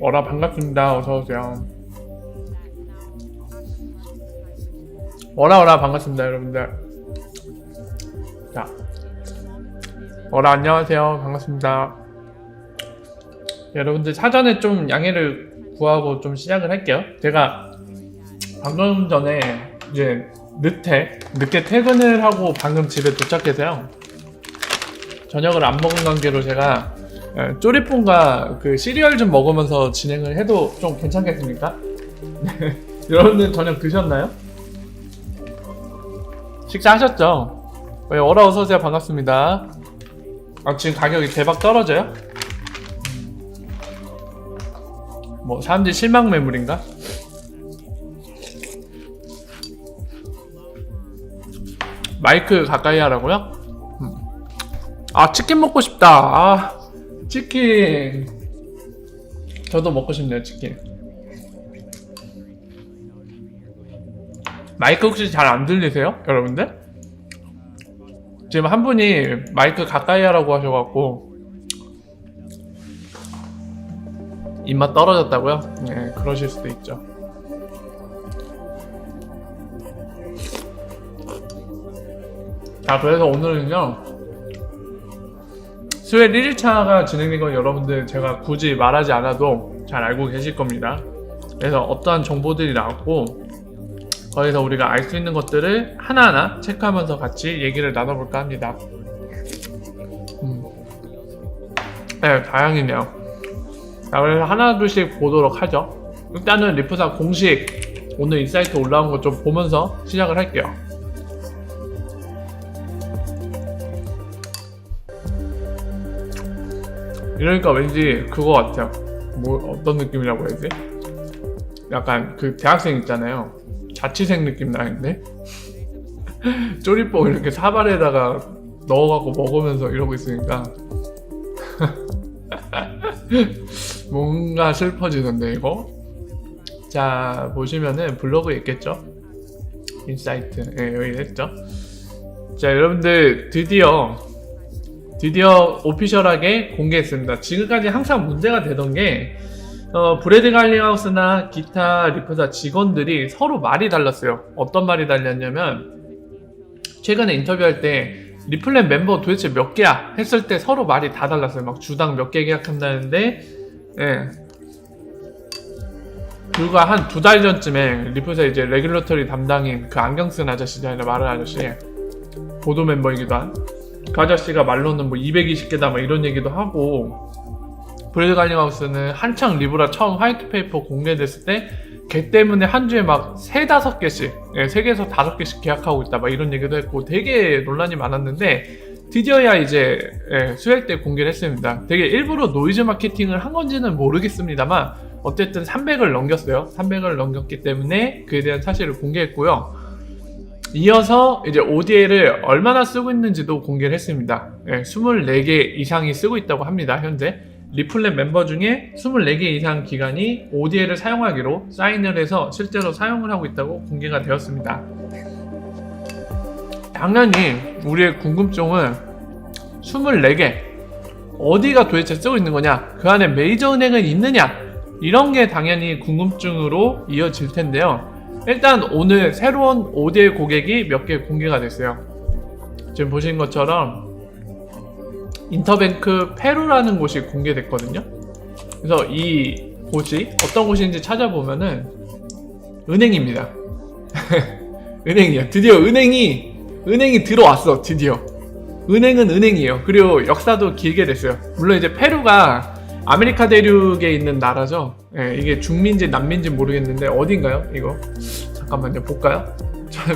어라 반갑습니다. 어서오세요. 어라 반갑습니다 여러분들. 자, 어라 안녕하세요. 반갑습니다. 여러분들 사전에 좀 양해를 구하고 좀 시작을 할게요. 제가 방금 전에 이제 늦게 퇴근을 하고 방금 집에 도착해서요. 저녁을 안 먹은 관계로 제가 쪼리뽕과 그 시리얼 좀 먹으면서 진행을 해도 좀 괜찮겠습니까? 여러분들 저녁 드셨나요? 식사하셨죠? 어라 어서오세요. 반갑습니다. 지금 가격이 대박 떨어져요? 뭐 사람들이 실망 매물인가? 마이크 가까이 하라고요? 치킨 먹고 싶다. 치킨. 저도 먹고 싶네요, 치킨. 마이크 혹시 잘 안 들리세요? 여러분들? 지금 한 분이 마이크 가까이 하라고 하셔갖고 입맛 떨어졌다고요? 네, 그러실 수도 있죠. 자, 그래서 오늘은요, 수요일 1일차가 진행된 건 여러분들 제가 굳이 말하지 않아도 잘 알고 계실 겁니다. 그래서 어떠한 정보들이 나왔고, 거기서 우리가 알 수 있는 것들을 하나하나 체크하면서 같이 얘기를 나눠볼까 합니다. 네, 다행이네요. 자, 그래서 하나둘씩 보도록 하죠. 일단은 리프사 공식 오늘 이 사이트 올라온 거 좀 보면서 시작을 할게요. 이러니까 왠지 그거 같아요. 뭐 어떤 느낌이라고 해야지? 약간 그 대학생 있잖아요. 자취생 느낌 나는데 쪼리뽕 이렇게 사발에다가 넣어갖고 먹으면서 이러고 있으니까 뭔가 슬퍼지던데 이거. 자, 보시면은 블로그에 있겠죠? 인사이트. 예, 여기 했죠? 자, 여러분들 드디어 오피셜하게 공개했습니다. 지금까지 항상 문제가 되던 게 브래드 갈링하우스나 기타 리프사 직원들이 서로 말이 달랐어요. 어떤 말이 달렸냐면, 최근에 인터뷰할 때 리플랜 멤버 도대체 몇 개야? 했을 때 서로 말이 다 달랐어요. 막 주당 몇 개 계약한다는데, 예. 불과 한 2달 전쯤에 리플사 이제 레귤러터리 담당인 그 안경 쓴 아저씨잖아요. 마른 아저씨. 보도 멤버이기도 한. 그 아저씨가 말로는 뭐 220개다 뭐 이런 얘기도 하고, 브래드 갈링하우스는 한창 리브라 처음 화이트 페이퍼 공개됐을 때 걔 때문에 한 주에 막 3-5개씩, 3개에서 5개씩 계약하고 있다 막 이런 얘기도 했고 되게 논란이 많았는데, 드디어야 이제 수요일 때 공개를 했습니다. 되게 일부러 노이즈 마케팅을 한 건지는 모르겠습니다만 어쨌든 300을 넘겼어요. 300을 넘겼기 때문에 그에 대한 사실을 공개했고요. 이어서 이제 ODA를 얼마나 쓰고 있는지도 공개를 했습니다. 24개 이상이 쓰고 있다고 합니다. 현재 리플랜 멤버 중에 24개 이상 기관이 ODA를 사용하기로 사인을 해서 실제로 사용을 하고 있다고 공개가 되었습니다. 당연히 우리의 궁금증은 24개 어디가 도대체 쓰고 있는 거냐, 그 안에 메이저 은행은 있느냐, 이런 게 당연히 궁금증으로 이어질 텐데요. 일단 오늘 새로운 ODA 고객이 몇 개 공개가 됐어요. 지금 보시는 것처럼 인터뱅크 페루라는 곳이 공개됐거든요. 그래서 이 곳이 어떤 곳인지 찾아보면은 은행입니다. 은행이야. 드디어 은행이 들어왔어. 드디어 은행은 은행이에요. 그리고 역사도 길게 됐어요. 물론 이제 페루가 아메리카 대륙에 있는 나라죠. 이게 중미인지 남미인지 모르겠는데 어딘가요? 이거 잠깐만요, 볼까요?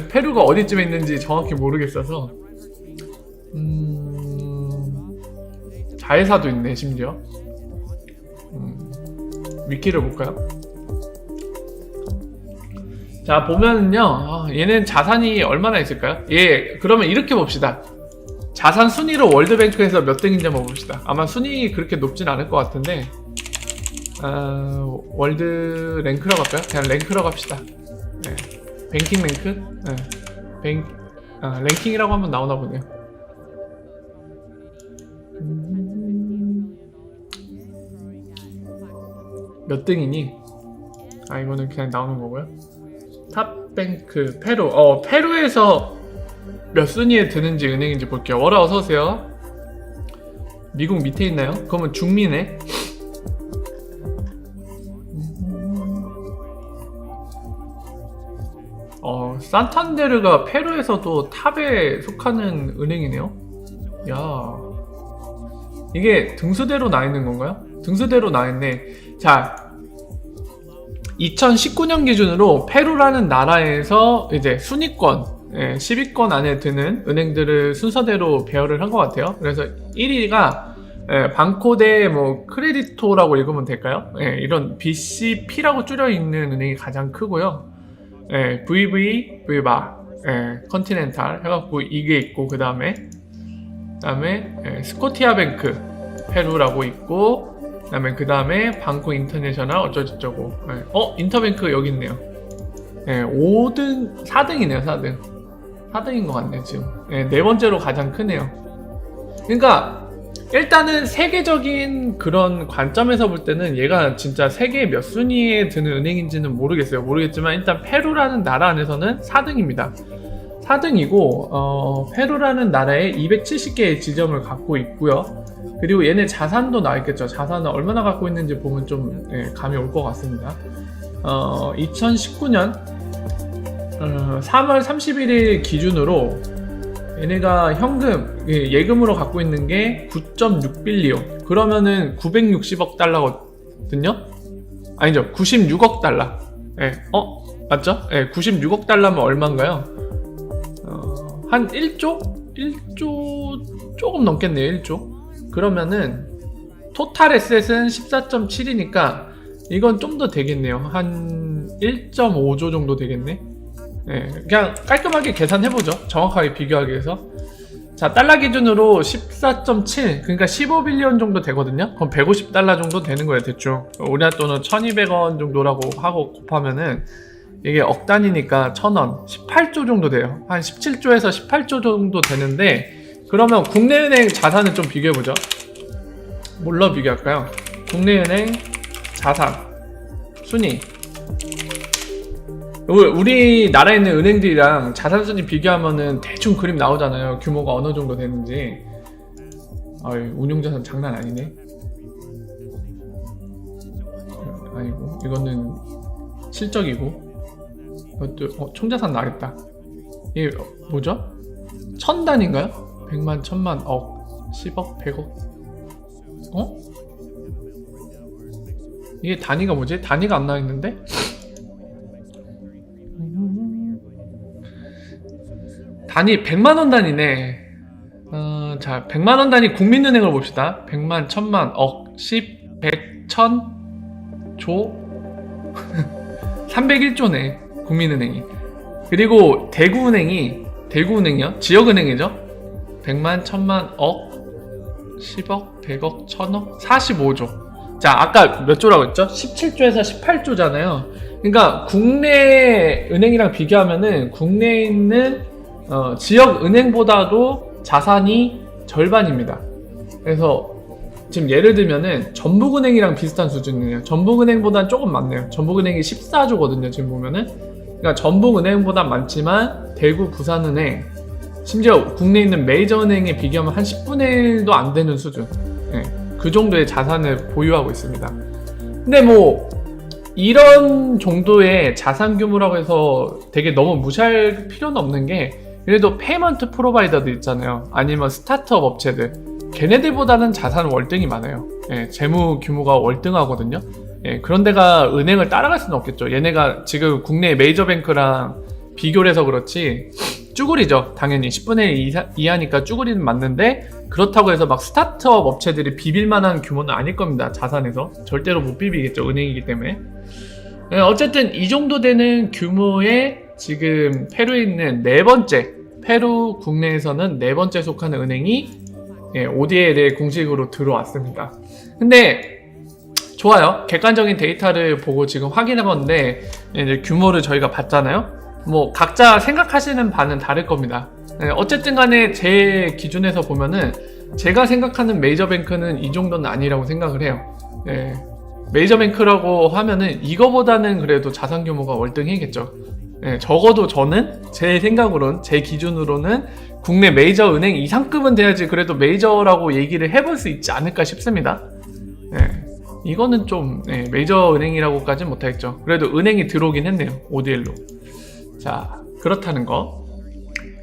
페루가 어디쯤에 있는지 정확히 모르겠어서. 자회사도 있네, 심지어. 위키를 볼까요? 자, 보면은요, 얘는 자산이 얼마나 있을까요? 그러면 이렇게 봅시다. 자산 순위로 월드뱅크에서 몇 등인지 한번 봅시다. 아마 순위 그렇게 높진 않을 것 같은데, 월드 랭크라고 할까요? 그냥 랭크라고 합시다. 뱅킹 랭크? 랭킹이라고 하면 나오나 보네요. 몇 등이니? 아, 이거는 그냥 나오는 거고요. 탑뱅크 페루. 페루에서 몇 순위에 드는지 은행인지 볼게요. 월아 어서오세요. 미국 밑에 있나요? 그러면 중미네. 산탄데르가 페루에서도 탑에 속하는 은행이네요. 야, 이게 등수대로 나 있는 건가요? 등수대로 나 있네. 자, 2019년 기준으로 페루라는 나라에서 이제 순위권, 10위권 안에 드는 은행들을 순서대로 배열을 한 것 같아요. 그래서 1위가 방코대 뭐 크레디토라고 읽으면 될까요? 이런 BCP라고 줄여 있는 은행이 가장 크고요. VV, VBA, 컨티넨탈 해갖고 이게 있고, 그 다음에 스코티아뱅크 페루라고 있고, 그 다음에 방코 인터내셔널 어쩌고저쩌고. 인터뱅크 여기 있네요. 5등, 4등이네요. 4등인 것 같네요 지금. 네 번째로 가장 크네요. 그러니까 일단은 세계적인 그런 관점에서 볼 때는 얘가 진짜 세계 몇 순위에 드는 은행인지는 모르겠지만 일단 페루라는 나라 안에서는 4등입니다. 4등이고 페루라는 나라에 270개의 지점을 갖고 있고요. 그리고 얘네 자산도 나와있겠죠. 자산을 얼마나 갖고 있는지 보면 좀 감이 올 것 같습니다. 2019년 3월 31일 기준으로 얘네가 현금, 예금으로 갖고 있는 게 9.6빌리온. 그러면은 960억 달러거든요? 아니죠. 96억 달러. 맞죠? 96억 달러면 얼마인가요? 한 1조? 1조 조금 넘겠네요. 1조. 그러면은 토탈 에셋은 14.7이니까 이건 좀 더 되겠네요. 한 1.5조 정도 되겠네. 그냥 깔끔하게 계산해보죠. 정확하게 비교하기 위해서. 자, 달러 기준으로 14.7, 그러니까 15빌리언 정도 되거든요. 그럼 150달러 정도 되는 거예요, 대충. 우리나라 돈은 1200원 정도라고 하고 곱하면은 이게 억 단위니까 1000원, 18조 정도 돼요. 한 17조에서 18조 정도 되는데, 그러면 국내은행 자산을 좀 비교해보죠. 뭘로 비교할까요? 국내은행 자산 순위. 우리나라에 있는 은행들이랑 자산 순위 비교하면은 대충 그림 나오잖아요. 규모가 어느 정도 되는지. 운용자산 장난 아니네. 아니고, 이거는 실적이고. 이것도 총자산 나겠다. 이게 뭐죠? 1000단인가요? 100만, 1000만, 억, 10억, 100억. 이게 단위가 뭐지? 단위가 안 나와있는데? 단위 100만원 단위네. 자, 100만원 단위 국민은행을 봅시다. 100만, 1000만, 억, 10, 100, 1000, 조 301조네 국민은행이. 그리고 대구은행이요? 지역은행이죠? 100만, 1000만, 억, 10억, 100억, 1000억, 45조. 자, 아까 몇 조라고 했죠? 17조에서 18조잖아요. 그러니까 국내 은행이랑 비교하면은 국내에 있는 지역 은행보다도 자산이 절반입니다. 그래서 지금 예를 들면은 전북은행이랑 비슷한 수준이에요. 전북은행보다는 조금 많네요. 전북은행이 14조거든요. 지금 보면은. 그러니까 전북은행보다 많지만 대구, 부산은행, 심지어 국내에 있는 메이저 은행에 비교하면 한 10분의 1도 안 되는 수준. 그 정도의 자산을 보유하고 있습니다. 근데 뭐 이런 정도의 자산 규모라고 해서 되게 너무 무시할 필요는 없는 게, 그래도 페이먼트 프로바이더들 있잖아요. 아니면 스타트업 업체들, 걔네들보다는 자산 월등히 많아요. 재무 규모가 월등하거든요. 그런 데가 은행을 따라갈 수는 없겠죠. 얘네가 지금 국내 메이저 뱅크랑 비교를 해서 그렇지 쭈구리죠. 당연히 10분의 1 이하니까 쭈구리는 맞는데, 그렇다고 해서 막 스타트업 업체들이 비빌만한 규모는 아닐 겁니다. 자산에서 절대로 못 비비겠죠. 은행이기 때문에. 어쨌든 이 정도 되는 규모의 지금 페루에 있는 네 번째, 페루 국내에서는 네 번째 속하는 은행이 ODL에 공식으로 들어왔습니다. 근데 좋아요. 객관적인 데이터를 보고 지금 확인해봤는데 이제 규모를 저희가 봤잖아요. 뭐 각자 생각하시는 바는 다를 겁니다. 어쨌든 간에 제 기준에서 보면은 제가 생각하는 메이저 뱅크는 이 정도는 아니라고 생각을 해요. 메이저뱅크라고 하면은 이거보다는 그래도 자산 규모가 월등히겠죠. 예, 적어도 저는 제 생각으로는 제 기준으로는 국내 메이저 은행 이상급은 돼야지 그래도 메이저라고 얘기를 해볼 수 있지 않을까 싶습니다. 예, 이거는 좀 메이저 은행이라고까지는 못하겠죠. 그래도 은행이 들어오긴 했네요. ODL로. 자, 그렇다는 거.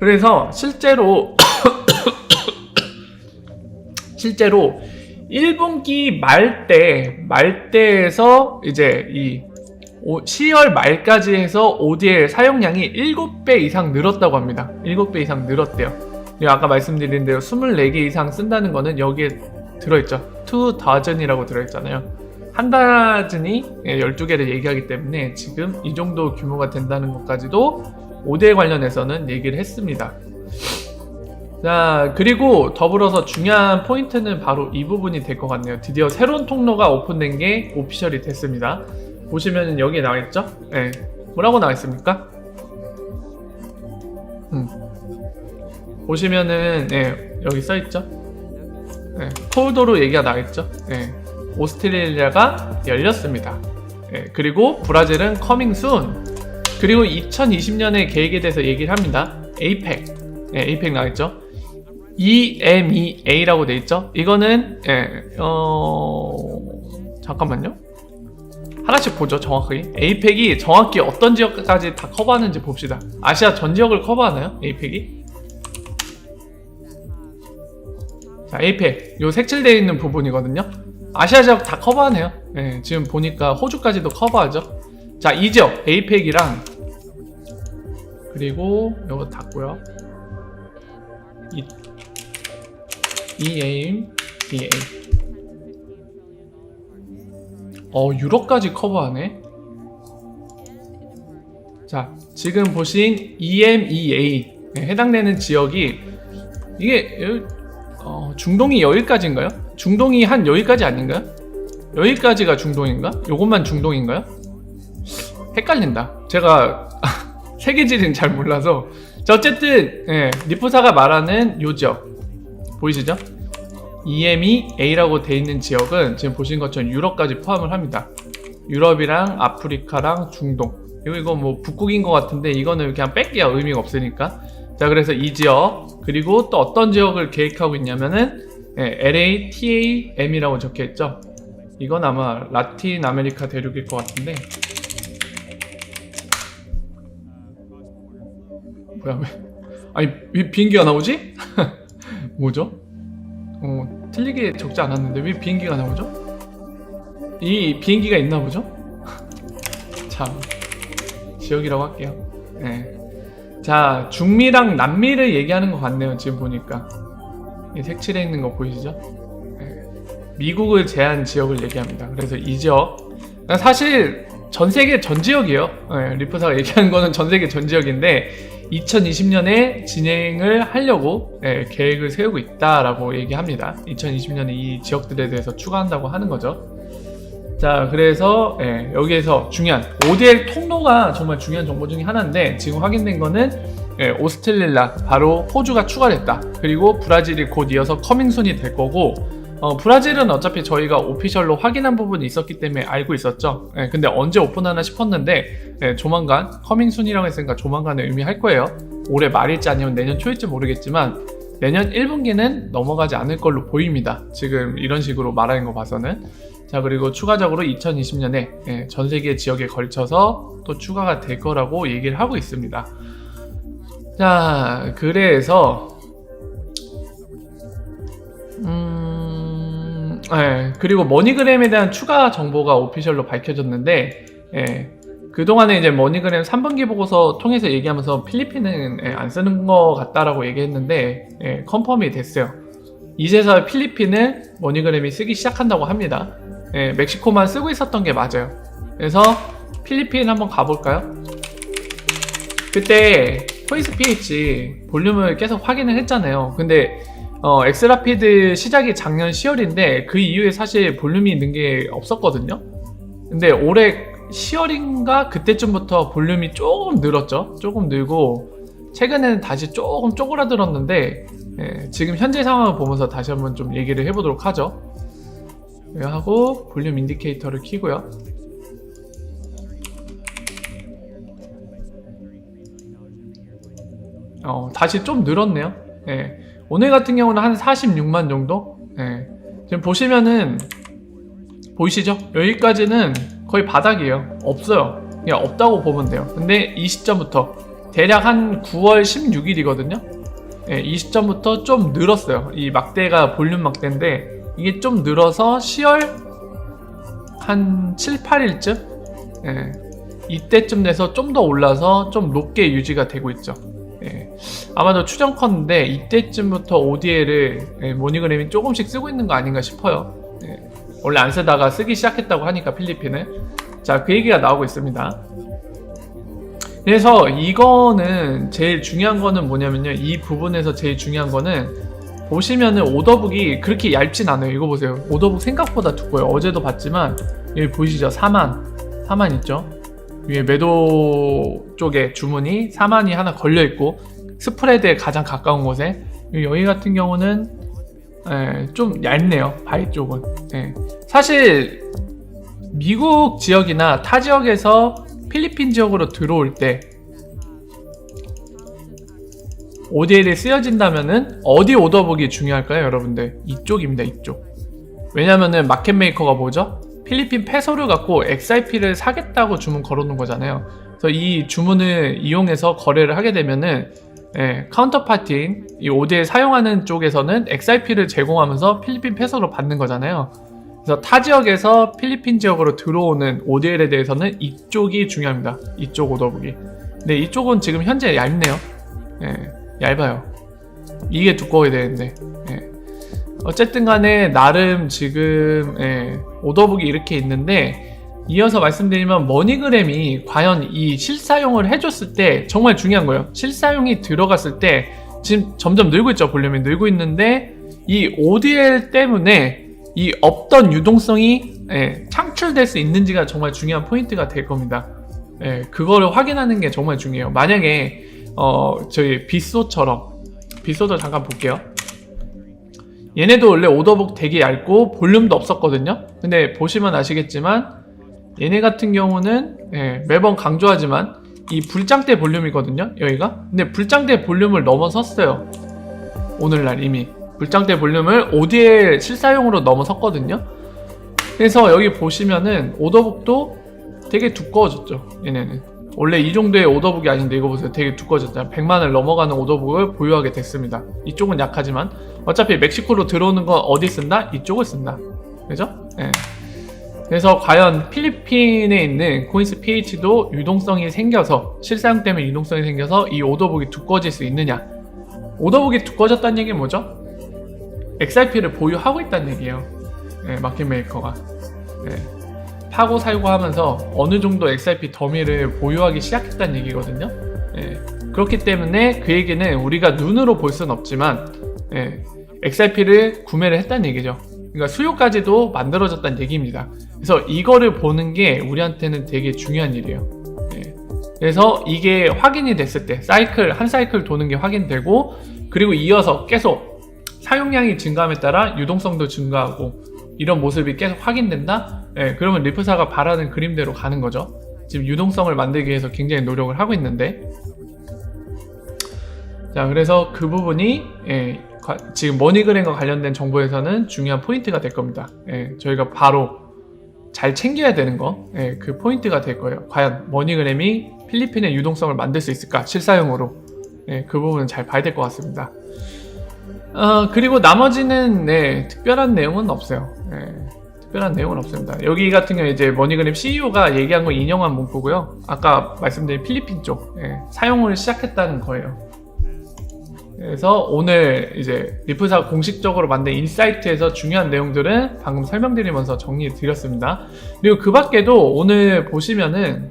그래서 실제로 1분기 말대에서 이제 이 10월 말까지 해서 ODL 사용량이 7배 이상 늘었다고 합니다. 7배 이상 늘었대요. 아까 말씀드린 대로 24개 이상 쓴다는 거는 여기에 들어있죠. 2다즌이라고 들어있잖아요. 한 다즌이 12개를 얘기하기 때문에 지금 이 정도 규모가 된다는 것까지도 ODL 관련해서는 얘기를 했습니다. 자, 그리고 더불어서 중요한 포인트는 바로 이 부분이 될 것 같네요. 드디어 새로운 통로가 오픈된 게 오피셜이 됐습니다. 보시면 여기 나와있죠? 네. 뭐라고 나와있습니까? 보시면은 여기 써있죠? 콜도로 얘기가 나와있죠? 오스트레일리아가 열렸습니다. 그리고 브라질은 커밍 순. 그리고 2020년의 계획에 대해서 얘기를 합니다. 에이펙. 에이펙 나와있죠? EMEA라고 돼있죠? 이거는 잠깐만요. 하나씩 보죠. 정확하게 에이펙이 정확히 어떤 지역까지 다 커버하는지 봅시다. 아시아 전 지역을 커버하나요? 에이펙이? 자, 에이펙 요 색칠되어 있는 부분이거든요. 아시아 지역 다 커버하네요. 지금 보니까 호주까지도 커버하죠. 자, 이 지역 에이펙이랑 그리고 요거 닫고요. EAM, DA. 유럽까지 커버하네. 자, 지금 보신 EMEA 해당되는 지역이 이게 중동이 여기까지인가요? 중동이 한 여기까지 아닌가요? 여기까지가 중동인가? 요것만 중동인가요? 헷갈린다. 제가 세계지리는 잘 몰라서. 자, 어쨌든 리프사가 말하는 요 지역 보이시죠? EMEA라고 돼 있는 지역은 지금 보신 것처럼 유럽까지 포함을 합니다. 유럽이랑 아프리카랑 중동. 이거 뭐 북극인 것 같은데 이거는 그냥 뺄게요. 의미가 없으니까. 자, 그래서 이 지역 그리고 또 어떤 지역을 계획하고 있냐면은 LATAM이라고 적혀있죠. 이건 아마 라틴 아메리카 대륙일 것 같은데. 뭐야, 아니 왜 비행기가 나오지? 뭐죠? 틀리게 적지 않았는데 왜 비행기가 나오죠? 이 비행기가 있나 보죠? 참, 지역이라고 할게요. 자, 중미랑 남미를 얘기하는 것 같네요. 지금 보니까 이 색칠해 있는 거 보이시죠? 미국을 제한 지역을 얘기합니다. 그래서 이 지역 사실 전 세계 전 지역이에요. 리프사가 얘기하는 거는 전 세계 전 지역인데 2020년에 진행을 하려고 계획을 세우고 있다라고 얘기합니다. 2020년에 이 지역들에 대해서 추가한다고 하는 거죠. 자, 그래서 여기에서 중요한 ODL 통로가 정말 중요한 정보 중에 하나인데 지금 확인된 거는 오스트레일리아 바로 호주가 추가됐다. 그리고 브라질이 곧 이어서 커밍순이 될 거고 브라질은 어차피 저희가 오피셜로 확인한 부분이 있었기 때문에 알고 있었죠. 근데 언제 오픈하나 싶었는데 조만간 커밍순이라고 했으니까 조만간에 의미할 거예요. 올해 말일지 아니면 내년 초일지 모르겠지만 내년 1분기는 넘어가지 않을 걸로 보입니다. 지금 이런 식으로 말하는 거 봐서는. 자, 그리고 추가적으로 2020년에 전 세계 지역에 걸쳐서 또 추가가 될 거라고 얘기를 하고 있습니다. 자, 그래서 그리고 머니그램에 대한 추가 정보가 오피셜로 밝혀졌는데 그동안에 이제 머니그램 3분기 보고서 통해서 얘기하면서 필리핀은 안 쓰는 것 같다라고 얘기했는데 컨펌이 됐어요. 이제서 필리핀은 머니그램이 쓰기 시작한다고 합니다. 멕시코만 쓰고 있었던 게 맞아요. 그래서 필리핀 한번 가볼까요? 그때 코이스PH 볼륨을 계속 확인을 했잖아요. 근데 엑스라피드 시작이 작년 10월인데 그 이후에 사실 볼륨이 는 게 없었거든요. 근데 올해 10월인가 그때쯤부터 볼륨이 조금 늘었죠. 조금 늘고 최근에는 다시 조금 쪼그라들었는데 지금 현재 상황을 보면서 다시 한번 좀 얘기를 해보도록 하죠. 이거 하고 볼륨 인디케이터를 켜고요. 다시 좀 늘었네요. 예. 오늘 같은 경우는 한 46만 정도? 예. 지금 보시면은 보이시죠? 여기까지는 거의 바닥이에요. 없어요. 그냥 없다고 보면 돼요. 근데 이 시점부터 대략 한 9월 16일이거든요. 예, 이 시점부터 좀 늘었어요. 이 막대가 볼륨 막대인데 이게 좀 늘어서 10월 한 7, 8일쯤? 예, 이때쯤 돼서 좀 더 올라서 좀 높게 유지가 되고 있죠. 예, 아마도 추정컨대 이때쯤부터 ODL을 모니그램이 조금씩 쓰고 있는 거 아닌가 싶어요. 예, 원래 안 쓰다가 쓰기 시작했다고 하니까 필리핀은. 자, 그 얘기가 나오고 있습니다. 그래서 이거는 제일 중요한 거는 뭐냐면요, 이 부분에서 제일 중요한 거는 보시면은 오더북이 그렇게 얇진 않아요. 이거 보세요. 오더북 생각보다 두꺼워요. 어제도 봤지만 여기 보이시죠? 4만 있죠? 위에 매도 쪽에 주문이 4만이 하나 걸려있고 스프레드에 가장 가까운 곳에 여기 같은 경우는 좀 얇네요. 바위 쪽은. 사실 미국 지역이나 타 지역에서 필리핀 지역으로 들어올 때 ODL이 쓰여진다면은 어디 오더북이 중요할까요, 여러분들? 이쪽입니다, 이쪽. 왜냐면은 마켓메이커가 뭐죠? 필리핀 페소를 갖고 XRP를 사겠다고 주문 걸어놓은 거잖아요. 그래서 이 주문을 이용해서 거래를 하게 되면은 카운터파티인 이 ODL 사용하는 쪽에서는 XRP를 제공하면서 필리핀 페소로 받는 거잖아요. 그래서 타 지역에서 필리핀 지역으로 들어오는 ODL에 대해서는 이쪽이 중요합니다. 이쪽 오더북이. 근데 이쪽은 지금 현재 얇네요. 얇아요. 이게 두꺼워야 되는데. 어쨌든 간에 나름 지금 오더북이 이렇게 있는데, 이어서 말씀드리면 머니그램이 과연 이 실사용을 해줬을 때 정말 중요한 거예요. 실사용이 들어갔을 때 지금 점점 늘고 있죠. 볼륨이 늘고 있는데 이 ODL 때문에 이 없던 유동성이 창출될 수 있는지가 정말 중요한 포인트가 될 겁니다. 그거를 확인하는 게 정말 중요해요. 만약에 저희 빗소도 잠깐 볼게요. 얘네도 원래 오더북 되게 얇고 볼륨도 없었거든요. 근데 보시면 아시겠지만 얘네 같은 경우는 매번 강조하지만 이 불장대 볼륨이거든요, 여기가. 근데 불장대 볼륨을 넘어섰어요. 오늘날 이미 불장대 볼륨을 ODL 실사용으로 넘어섰거든요. 그래서 여기 보시면은 오더북도 되게 두꺼워졌죠. 얘네는 원래 이 정도의 오더북이 아닌데 이거 보세요. 되게 두꺼워졌잖아요. 100만을 넘어가는 오더북을 보유하게 됐습니다. 이쪽은 약하지만 어차피 멕시코로 들어오는 건 어디 쓴다? 이쪽을 쓴다. 그죠? 그래서 과연 필리핀에 있는 코인스 PH도 유동성이 생겨서, 실사용 때문에 유동성이 생겨서 이 오더북이 두꺼워질 수 있느냐. 오더북이 두꺼워졌다는 얘기는 뭐죠? XRP를 보유하고 있다는 얘기예요. 마켓메이커가. 파고 살고 하면서 어느 정도 XRP 더미를 보유하기 시작했다는 얘기거든요. 그렇기 때문에 그 얘기는 우리가 눈으로 볼 수는 없지만 XRP를 구매를 했다는 얘기죠. 그러니까 수요까지도 만들어졌다는 얘기입니다. 그래서 이거를 보는 게 우리한테는 되게 중요한 일이에요. 그래서 이게 확인이 됐을 때 한 사이클 도는 게 확인되고, 그리고 이어서 계속 사용량이 증가함에 따라 유동성도 증가하고 이런 모습이 계속 확인된다? 그러면 리프사가 바라는 그림대로 가는 거죠. 지금 유동성을 만들기 위해서 굉장히 노력을 하고 있는데, 자, 그래서 그 부분이 지금 머니그램과 관련된 정보에서는 중요한 포인트가 될 겁니다. 저희가 바로 잘 챙겨야 되는 거, 그 포인트가 될 거예요. 과연 머니그램이 필리핀의 유동성을 만들 수 있을까? 실사용으로. 그 부분은 잘 봐야 될 것 같습니다. 그리고 나머지는 특별한 내용은 없어요. 특별한 내용은 없습니다. 여기 같은 경우에 이제 머니그램 CEO가 얘기한 거 인용한 문구고요. 아까 말씀드린 필리핀 쪽 사용을 시작했다는 거예요. 그래서 오늘 이제 리프사 공식적으로 만든 인사이트에서 중요한 내용들은 방금 설명드리면서 정리해 드렸습니다. 그리고 그 밖에도 오늘 보시면은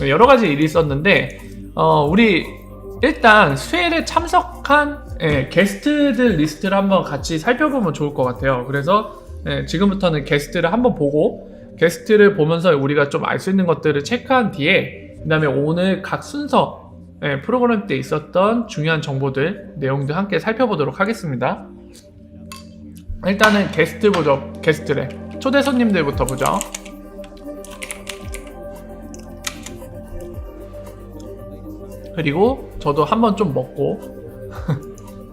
여러 가지 일이 있었는데, 우리 일단 스웨일에 참석한 게스트들 리스트를 한번 같이 살펴보면 좋을 것 같아요. 그래서 지금부터는 게스트를 한번 보고, 게스트를 보면서 우리가 좀 알 수 있는 것들을 체크한 뒤에, 그 다음에 오늘 각 순서 프로그램 때 있었던 중요한 정보들, 내용들 함께 살펴보도록 하겠습니다. 일단은 게스트 보죠. 게스트래. 초대 손님들부터 보죠. 그리고 저도 한번 좀 먹고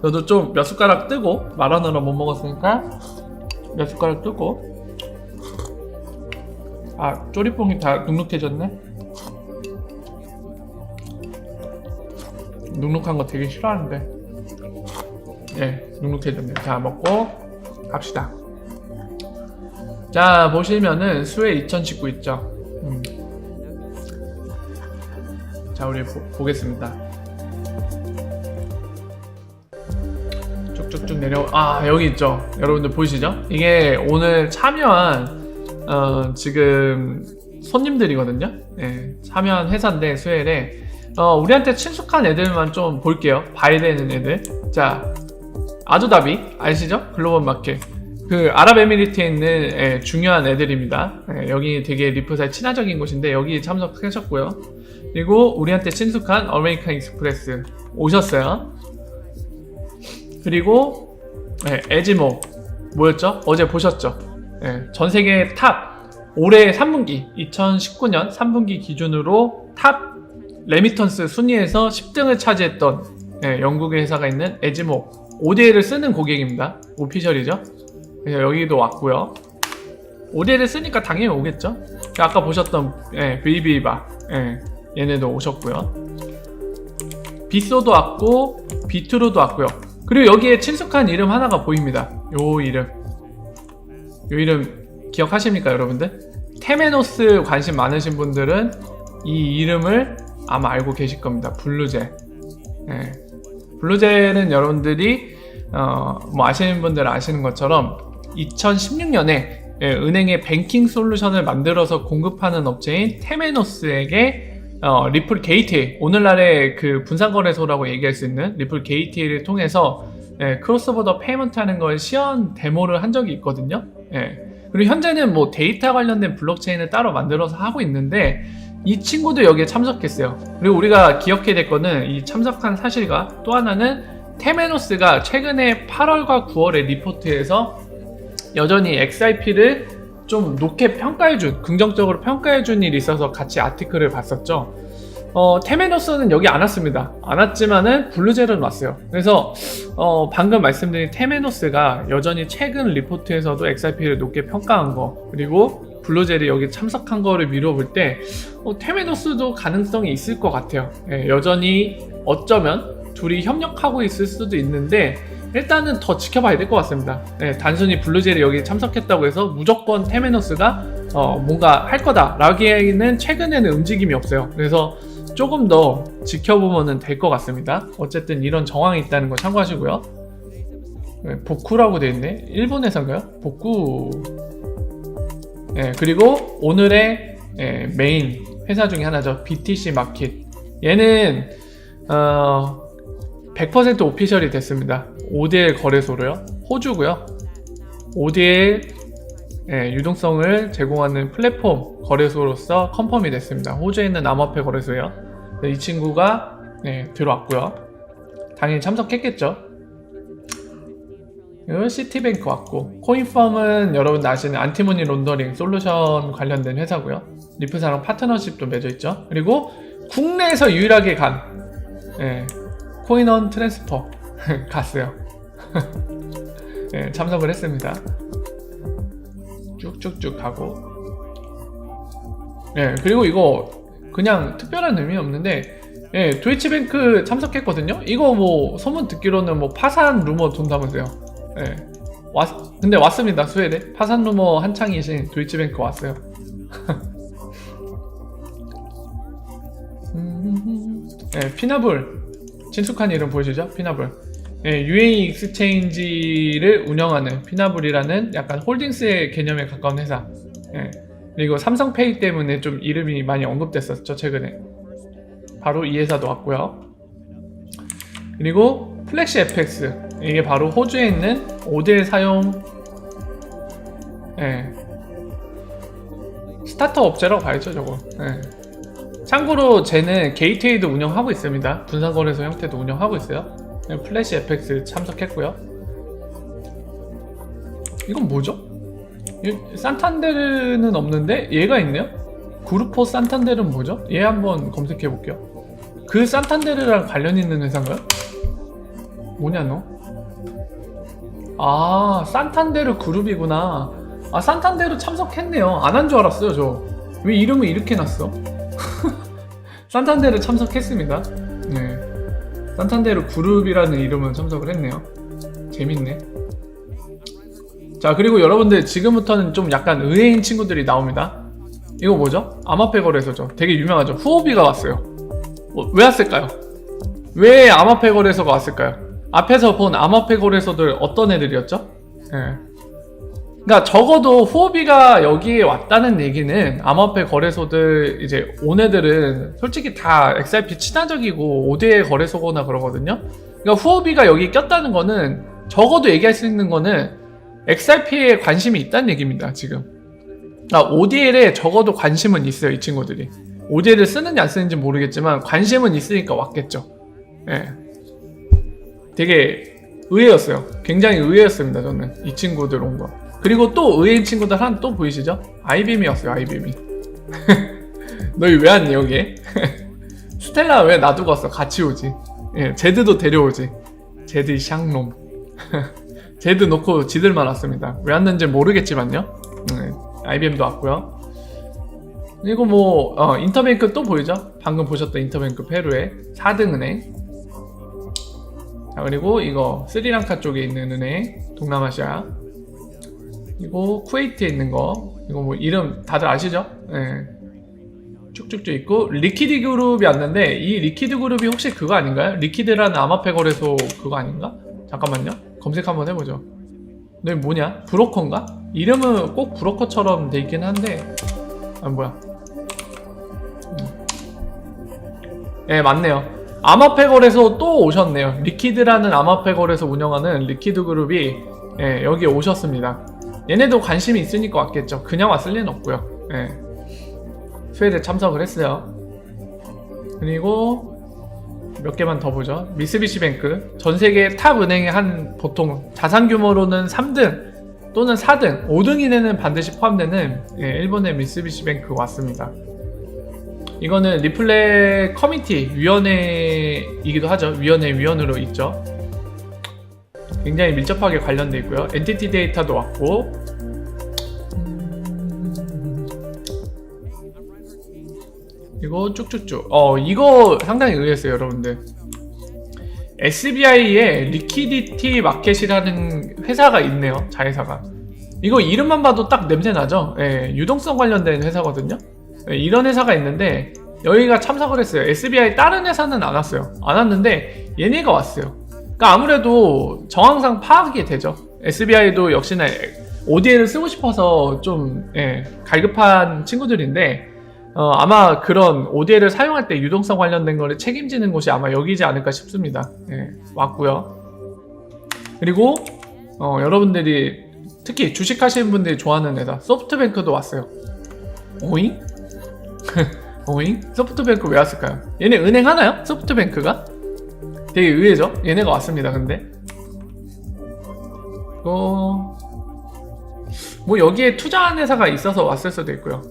저도 좀 몇 숟가락 뜨고 말하느라 못 먹었으니까 몇 숟가락 뜨고. 아, 쪼리뽕이 다 눅눅해졌네. 눅눅한 거 되게 싫어하는데. 예, 눅눅해졌네. 자, 먹고 갑시다. 자, 보시면은 수혜 2019 있죠. 자, 우리 보겠습니다. 쭉쭉쭉 내려. 아, 여기 있죠. 여러분들 보이시죠? 이게 오늘 참여한 지금 손님들이거든요. 예, 참여한 회사인데 수혜에 우리한테 친숙한 애들만 좀 볼게요. 봐야 되는 애들. 자, 아두다비 아시죠? 글로벌 마켓. 그 아랍에미리트에 있는 중요한 애들입니다. 여기 되게 리프사의 친화적인 곳인데 여기 참석하셨고요. 그리고 우리한테 친숙한 아메리칸 익스프레스 오셨어요. 그리고 에지모 뭐였죠? 어제 보셨죠? 전세계 탑 올해 3분기 2019년 3분기 기준으로 탑 레미턴스 순위에서 10등을 차지했던 영국의 회사가 있는 에지모 ODL을 쓰는 고객입니다. 오피셜이죠. 그래서 여기도 왔고요. ODL을 쓰니까 당연히 오겠죠. 아까 보셨던 비비바 얘네도 오셨고요. 비소도 왔고 비트로도 왔고요. 그리고 여기에 친숙한 이름 하나가 보입니다. 요 이름 기억하십니까 여러분들? 테메노스 관심 많으신 분들은 이 이름을 아마 알고 계실 겁니다. 블루젤. 블루젤은 여러분들이 뭐 아시는 분들은 아시는 것처럼 2016년에 은행의 뱅킹 솔루션을 만들어서 공급하는 업체인 테메노스에게 리플 게이트웨이, 오늘날의 그 분산거래소라고 얘기할 수 있는 리플 게이트웨이를 통해서 크로스보더 페이먼트 하는 걸 시연 데모를 한 적이 있거든요. 그리고 현재는 뭐 데이터 관련된 블록체인을 따로 만들어서 하고 있는데 이 친구도 여기에 참석했어요. 그리고 우리가 기억해야 될 거는 이 참석한 사실과 또 하나는 테메노스가 최근에 8월과 9월의 리포트에서 여전히 XIP를 좀 높게 평가해준, 긍정적으로 평가해준 일이 있어서 같이 아티클을 봤었죠. 테메노스는 여기 안 왔습니다. 안 왔지만은 블루젤은 왔어요. 그래서 방금 말씀드린 테메노스가 여전히 최근 리포트에서도 XIP를 높게 평가한 거, 그리고 블루젤이 여기 참석한 거를 미뤄볼 때 테메노스도 가능성이 있을 것 같아요. 여전히 어쩌면 둘이 협력하고 있을 수도 있는데 일단은 더 지켜봐야 될 것 같습니다. 단순히 블루젤이 여기 참석했다고 해서 무조건 테메노스가 뭔가 할 거다 라기에는 최근에는 움직임이 없어요. 그래서 조금 더 지켜보면 될 것 같습니다. 어쨌든 이런 정황이 있다는 거 참고하시고요. 복구라고 되어 있네. 일본 회사인가요? 복구. 그리고 오늘의 메인 회사 중에 하나죠. BTC 마켓. 얘는 100% 오피셜이 됐습니다. ODL 거래소로요. 호주고요. ODL 유동성을 제공하는 플랫폼 거래소로서 컨펌이 됐습니다. 호주에 있는 암호화폐 거래소예요. 이 친구가 들어왔고요. 당연히 참석했겠죠. 시티뱅크 왔고, 코인펌은 여러분 아시는 안티모니 론더링 솔루션 관련된 회사고요. 리프사랑 파트너십도 맺어 있죠. 그리고 국내에서 유일하게 간 코인원 트랜스퍼 갔어요. 참석을 했습니다. 쭉쭉쭉 가고. 그리고 이거 그냥 특별한 의미 없는데 도이치뱅크 참석했거든요. 이거 뭐 소문 듣기로는 뭐 파산 루머 돈다면서요. 근데 왔습니다. 스웨덴 파산 루머 한창이신 도이치뱅크 왔어요. 피나블 친숙한 이름 보이시죠? 피나블. UAE 익스체인지를 운영하는 피나블이라는 약간 홀딩스의 개념에 가까운 회사. 그리고 삼성페이 때문에 좀 이름이 많이 언급됐었죠, 최근에. 바로 이 회사도 왔고요. 그리고 플렉시 FX, 이게 바로 호주에 있는 ODL 사용 스타트업 업체라고 봐야죠, 저거. 참고로 쟤는 게이트웨이도 운영하고 있습니다. 분산거래소 형태도 운영하고 있어요. 플래시 FX 참석했고요. 이건 뭐죠? 산탄데르는 없는데 얘가 있네요? 그루포 산탄데르는 뭐죠? 얘 한번 검색해 볼게요. 그 산탄데르랑 관련 있는 회사인가요? 뭐냐 너? 아 산탄데르 그룹이구나. 아 산탄데르 참석했네요. 안 한 줄 알았어요 저. 왜 이름을 이렇게 놨어? 산탄데르 참석했습니다. 네, 산탄데르 그룹이라는 이름은 참석을 했네요. 재밌네. 자 그리고 여러분들 지금부터는 좀 약간 의외인 친구들이 나옵니다. 이거 뭐죠? 아마페 거래소죠. 되게 유명하죠. 후오비가 왔어요. 왜 왔을까요? 왜 아마페 거래소가 왔을까요? 앞에서 본 아마페 거래소들 어떤 애들이었죠? 예. 그러니까 적어도 후오비가 여기에 왔다는 얘기는 아마페 거래소들 이제 온 애들은 솔직히 다 XRP 친화적이고 5대 거래소거나 그러거든요. 그러니까 후오비가 여기 꼈다는 거는 적어도 얘기할 수 있는 거는 XRP에 관심이 있다는 얘기입니다. 지금. ODL에 적어도 관심은 있어요. 이 친구들이. ODL을 쓰는지 안 쓰는지 모르겠지만 관심은 있으니까 왔겠죠. 예. 되게 의외였어요. 굉장히 의외였습니다. 저는 이 친구들 온 거. 그리고 또 의외인 친구들 한 또 보이시죠? 아이빔이 왔어요. 아이빔이. 너희 왜 왔니 여기에? 스텔라 왜 놔두고 왔어? 같이 오지. 예, 제드도 데려오지. 제드 샹놈. 제드 놓고 지들만 왔습니다. 왜 왔는지 모르겠지만요. IBM도 왔고요. 그리고 뭐 인터뱅크 또 보이죠? 방금 보셨던 인터뱅크 페루의 4등 은행. 자 그리고 이거 스리랑카 쪽에 있는 은행 동남아시아. 그리고 쿠웨이트에 있는 거. 이거 뭐 이름 다들 아시죠? 네. 쭉쭉쭉 있고 리퀴드 그룹이 왔는데 이 리퀴드 그룹이 혹시 그거 아닌가요? 리퀴드라는 아마페 거래소 그거 아닌가? 잠깐만요. 검색 한번 해보죠. 너 뭐냐? 브로커인가? 이름은 꼭 브로커처럼 돼 있긴 한데 아 뭐야? 예 맞네요. 아마페 거래소 또 오셨네요. 리퀴드라는 아마페 거래소 운영하는 리퀴드 그룹이 예, 여기 오셨습니다. 얘네도 관심이 있으니까 왔겠죠. 그냥 왔을 리는 없고요. 예. 수혜를 참석을 했어요. 그리고 몇 개만 더 보죠. 미쓰비시뱅크 전세계 탑 은행의 한 보통 자산 규모로는 3등 또는 4등 5등 이내는 반드시 포함되는 예, 일본의 미쓰비시뱅크 왔습니다. 이거는 리플렉 커미티 위원회이기도 하죠. 위원으로 있죠. 굉장히 밀접하게 관련돼 있고요. 엔티티 데이터도 왔고 이거 쭉쭉쭉 이거 상당히 의외였어요 여러분들. SBI의 리퀴디티 마켓이라는 회사가 있네요. 자회사가. 이거 이름만 봐도 딱 냄새나죠. 예, 유동성 관련된 회사거든요. 예, 이런 회사가 있는데 여기가 참석을 했어요. SBI 다른 회사는 안 왔어요. 안 왔는데 얘네가 왔어요. 그러니까 아무래도 정황상 파악이 되죠. SBI도 역시나 ODL을 쓰고 싶어서 좀 예, 갈급한 친구들인데 아마 그런 ODL을 사용할 때 유동성 관련된 거를 책임지는 곳이 아마 여기지 않을까 싶습니다. 예, 왔고요. 그리고 여러분들이 특히 주식하시는 분들이 좋아하는 회사 소프트뱅크도 왔어요. 오잉? 오잉? 소프트뱅크 왜 왔을까요? 얘네 은행 하나요? 소프트뱅크가? 되게 의외죠? 얘네가 왔습니다. 근데 뭐 여기에 투자한 회사가 있어서 왔을 수도 있고요.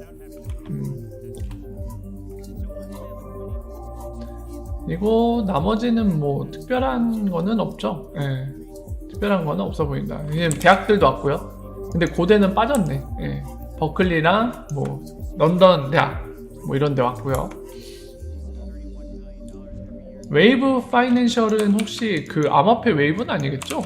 그리고 나머지는 뭐 특별한 거는 없죠. 예, 특별한 거는 없어 보인다. 대학들도 왔고요. 근데 고대는 빠졌네. 예, 버클리랑 뭐 런던 대학 뭐 이런 데 왔고요. 웨이브 파이낸셜은 혹시 그 아마페 웨이브는 아니겠죠?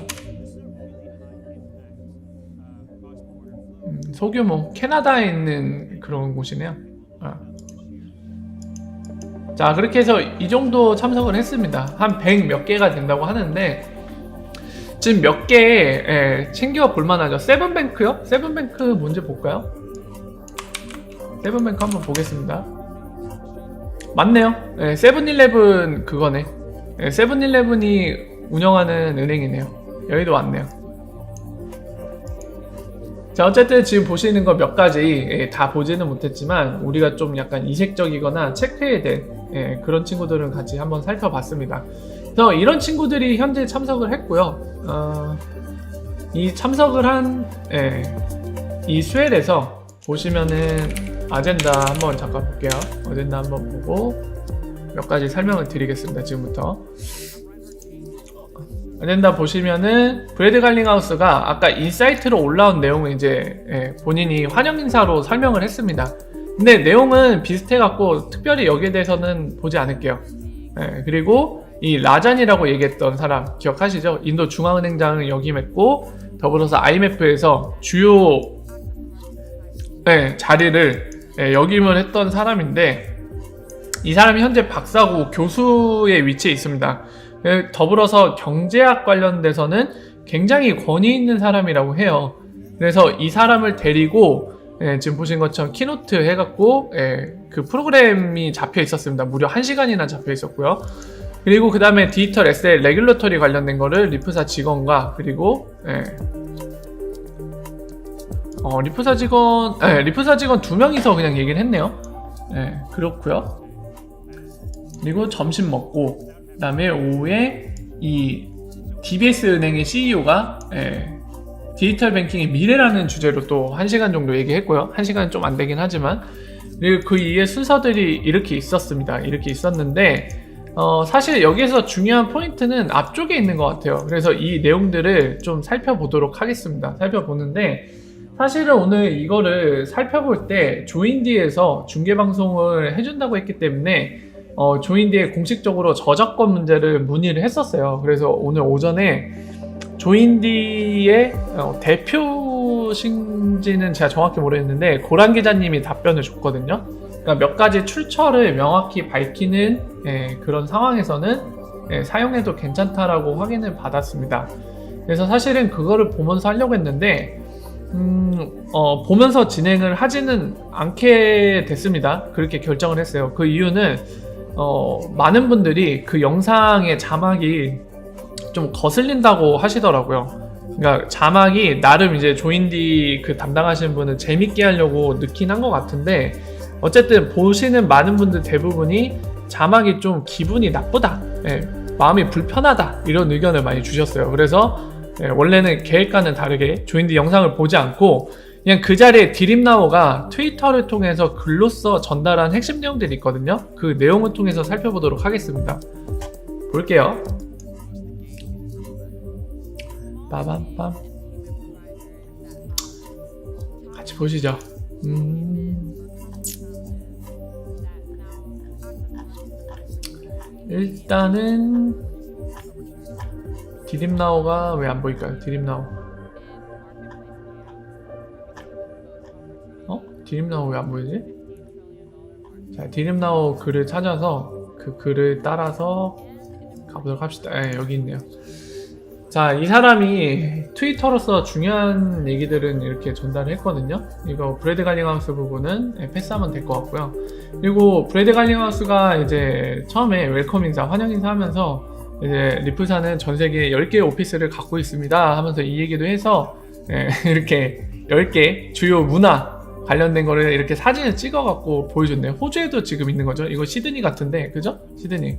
소규모 캐나다에 있는 그런 곳이네요. 자 그렇게 해서 이 정도 참석을 했습니다. 한 100 몇 개가 된다고 하는데 지금 몇 개 챙겨 볼만하죠. 세븐뱅크요? 세븐뱅크 뭔지 볼까요? 세븐뱅크 한번 보겠습니다. 맞네요. 네, 세븐일레븐 그거네. 네, 세븐일레븐이 운영하는 은행이네요. 여기도 왔네요. 자 어쨌든 지금 보시는 거 몇 가지 다 보지는 못했지만 우리가 좀 약간 이색적이거나 체크해야 될 그런 친구들은 같이 한번 살펴봤습니다. 그래서 이런 친구들이 현재 참석을 했고요. 이 참석을 한 이 스웰에서 보시면은 아젠다 한번 잠깐 볼게요. 아젠다 한번 보고 몇 가지 설명을 드리겠습니다. 지금부터 아젠다 보시면은 브래드 갈링하우스가 아까 인사이트로 올라온 내용은 이제 본인이 환영 인사로 설명을 했습니다. 근데 내용은 비슷해갖고 특별히 여기에 대해서는 보지 않을게요. 그리고 이 라잔이라고 얘기했던 사람 기억하시죠? 인도 중앙은행장을 역임했고 더불어서 IMF에서 주요 자리를 역임을 했던 사람인데 이 사람이 현재 박사고 교수의 위치에 있습니다. 더불어서 경제학 관련돼서는 굉장히 권위 있는 사람이라고 해요. 그래서 이 사람을 데리고 지금 보신 것처럼 키노트 해갖고 그 프로그램이 잡혀 있었습니다. 무려 1시간이나 잡혀 있었고요. 그리고 그 다음에 디지털 에셋 레귤러터리 관련된 거를 리프사 직원과 그리고 리프사 직원 2명이서 그냥 얘기를 했네요. 그렇고요. 그리고 점심 먹고 그 다음에 오후에 이 DBS 은행의 CEO가 디지털 뱅킹의 미래라는 주제로 또 1시간 정도 얘기했고요. 1시간은 좀 안 되긴 하지만 그리고 그 이후에 순서들이 이렇게 있었습니다. 이렇게 있었는데 사실 여기에서 중요한 포인트는 앞쪽에 있는 것 같아요. 그래서 이 내용들을 좀 살펴보도록 하겠습니다. 살펴보는데 사실은 오늘 이거를 살펴볼 때 조인디에서 중계방송을 해준다고 했기 때문에 조인디에 공식적으로 저작권 문제를 문의를 했었어요. 그래서 오늘 오전에 조인디의 대표신지는 제가 정확히 모르겠는데 고란 기자님이 답변을 줬거든요. 그러니까 몇 가지 출처를 명확히 밝히는 그런 상황에서는 사용해도 괜찮다라고 확인을 받았습니다. 그래서 사실은 그거를 보면서 하려고 했는데 보면서 진행을 하지는 않게 됐습니다. 그렇게 결정을 했어요. 그 이유는 많은 분들이 그 영상의 자막이 좀 거슬린다고 하시더라고요. 그러니까 자막이 나름 이제 조인디 그 담당하시는 분은 재밌게 하려고 넣긴 한 것 같은데 어쨌든 보시는 많은 분들 대부분이 자막이 좀 기분이 나쁘다, 마음이 불편하다 이런 의견을 많이 주셨어요. 그래서 원래는 계획과는 다르게 조인디 영상을 보지 않고 그냥 그 자리에 디림나오가 트위터를 통해서 글로써 전달한 핵심 내용들이 있거든요. 그 내용을 통해서 살펴보도록 하겠습니다. 볼게요. 빠밤빰 같이 보시죠. 일단은 디림나오가 왜 안 보일까요? 디림나오 디림나오 왜 안 보이지? 자, 디림나오 글을 찾아서 그 글을 따라서 가보도록 합시다. 여기 있네요. 자, 이 사람이 트위터로서 중요한 얘기들은 이렇게 전달을 했거든요. 이거 브래드 갈링하우스 부분은 패스하면 될 것 같고요. 그리고 브래드 갈링하우스가 이제 처음에 웰컴 인사, 환영 인사 하면서 이제 리프사는 전 세계에 10개의 오피스를 갖고 있습니다 하면서 이 얘기도 해서 이렇게 10개 주요 문화 관련된 거를 이렇게 사진을 찍어갖고 보여줬네요. 호주에도 지금 있는 거죠. 이거 시드니 같은데, 그죠? 시드니.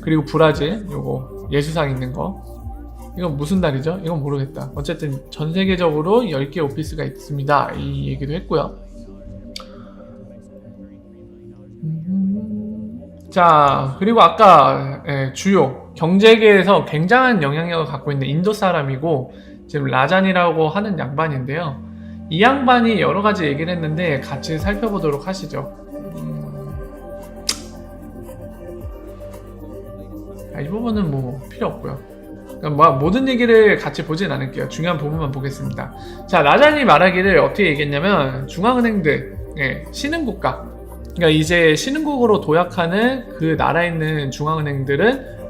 그리고 브라질, 요거 예수상 있는 거. 이건 무슨 달이죠? 이건 모르겠다. 어쨌든 전 세계적으로 10개 오피스가 있습니다. 이 얘기도 했고요. 자, 그리고 아까 주요 경제계에서 굉장한 영향력을 갖고 있는 인도 사람이고 지금 라잔이라고 하는 양반인데요. 이 양반이 여러 가지 얘기를 했는데 같이 살펴보도록 하시죠. 이 부분은 뭐 필요 없고요. 그러니까 모든 얘기를 같이 보진 않을게요. 중요한 부분만 보겠습니다. 자, 라잔이 말하기를 어떻게 얘기했냐면 중앙은행들, 신흥국가, 그러니까 이제 신흥국으로 도약하는 그 나라에 있는 중앙은행들은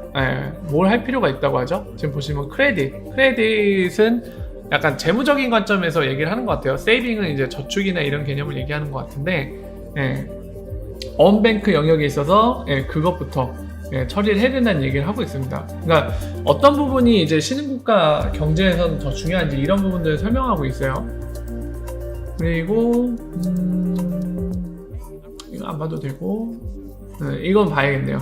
뭘 할 필요가 있다고 하죠. 지금 보시면 크레딧은 약간 재무적인 관점에서 얘기를 하는 것 같아요. 세이빙은 이제 저축이나 이런 개념을 얘기하는 것 같은데 언뱅크 영역에 있어서 그것부터 처리를 해야 된다는 얘기를 하고 있습니다. 그러니까 어떤 부분이 이제 신흥국가 경제에서는 더 중요한지 이런 부분들을 설명하고 있어요. 그리고 이거 안 봐도 되고 이건 봐야겠네요.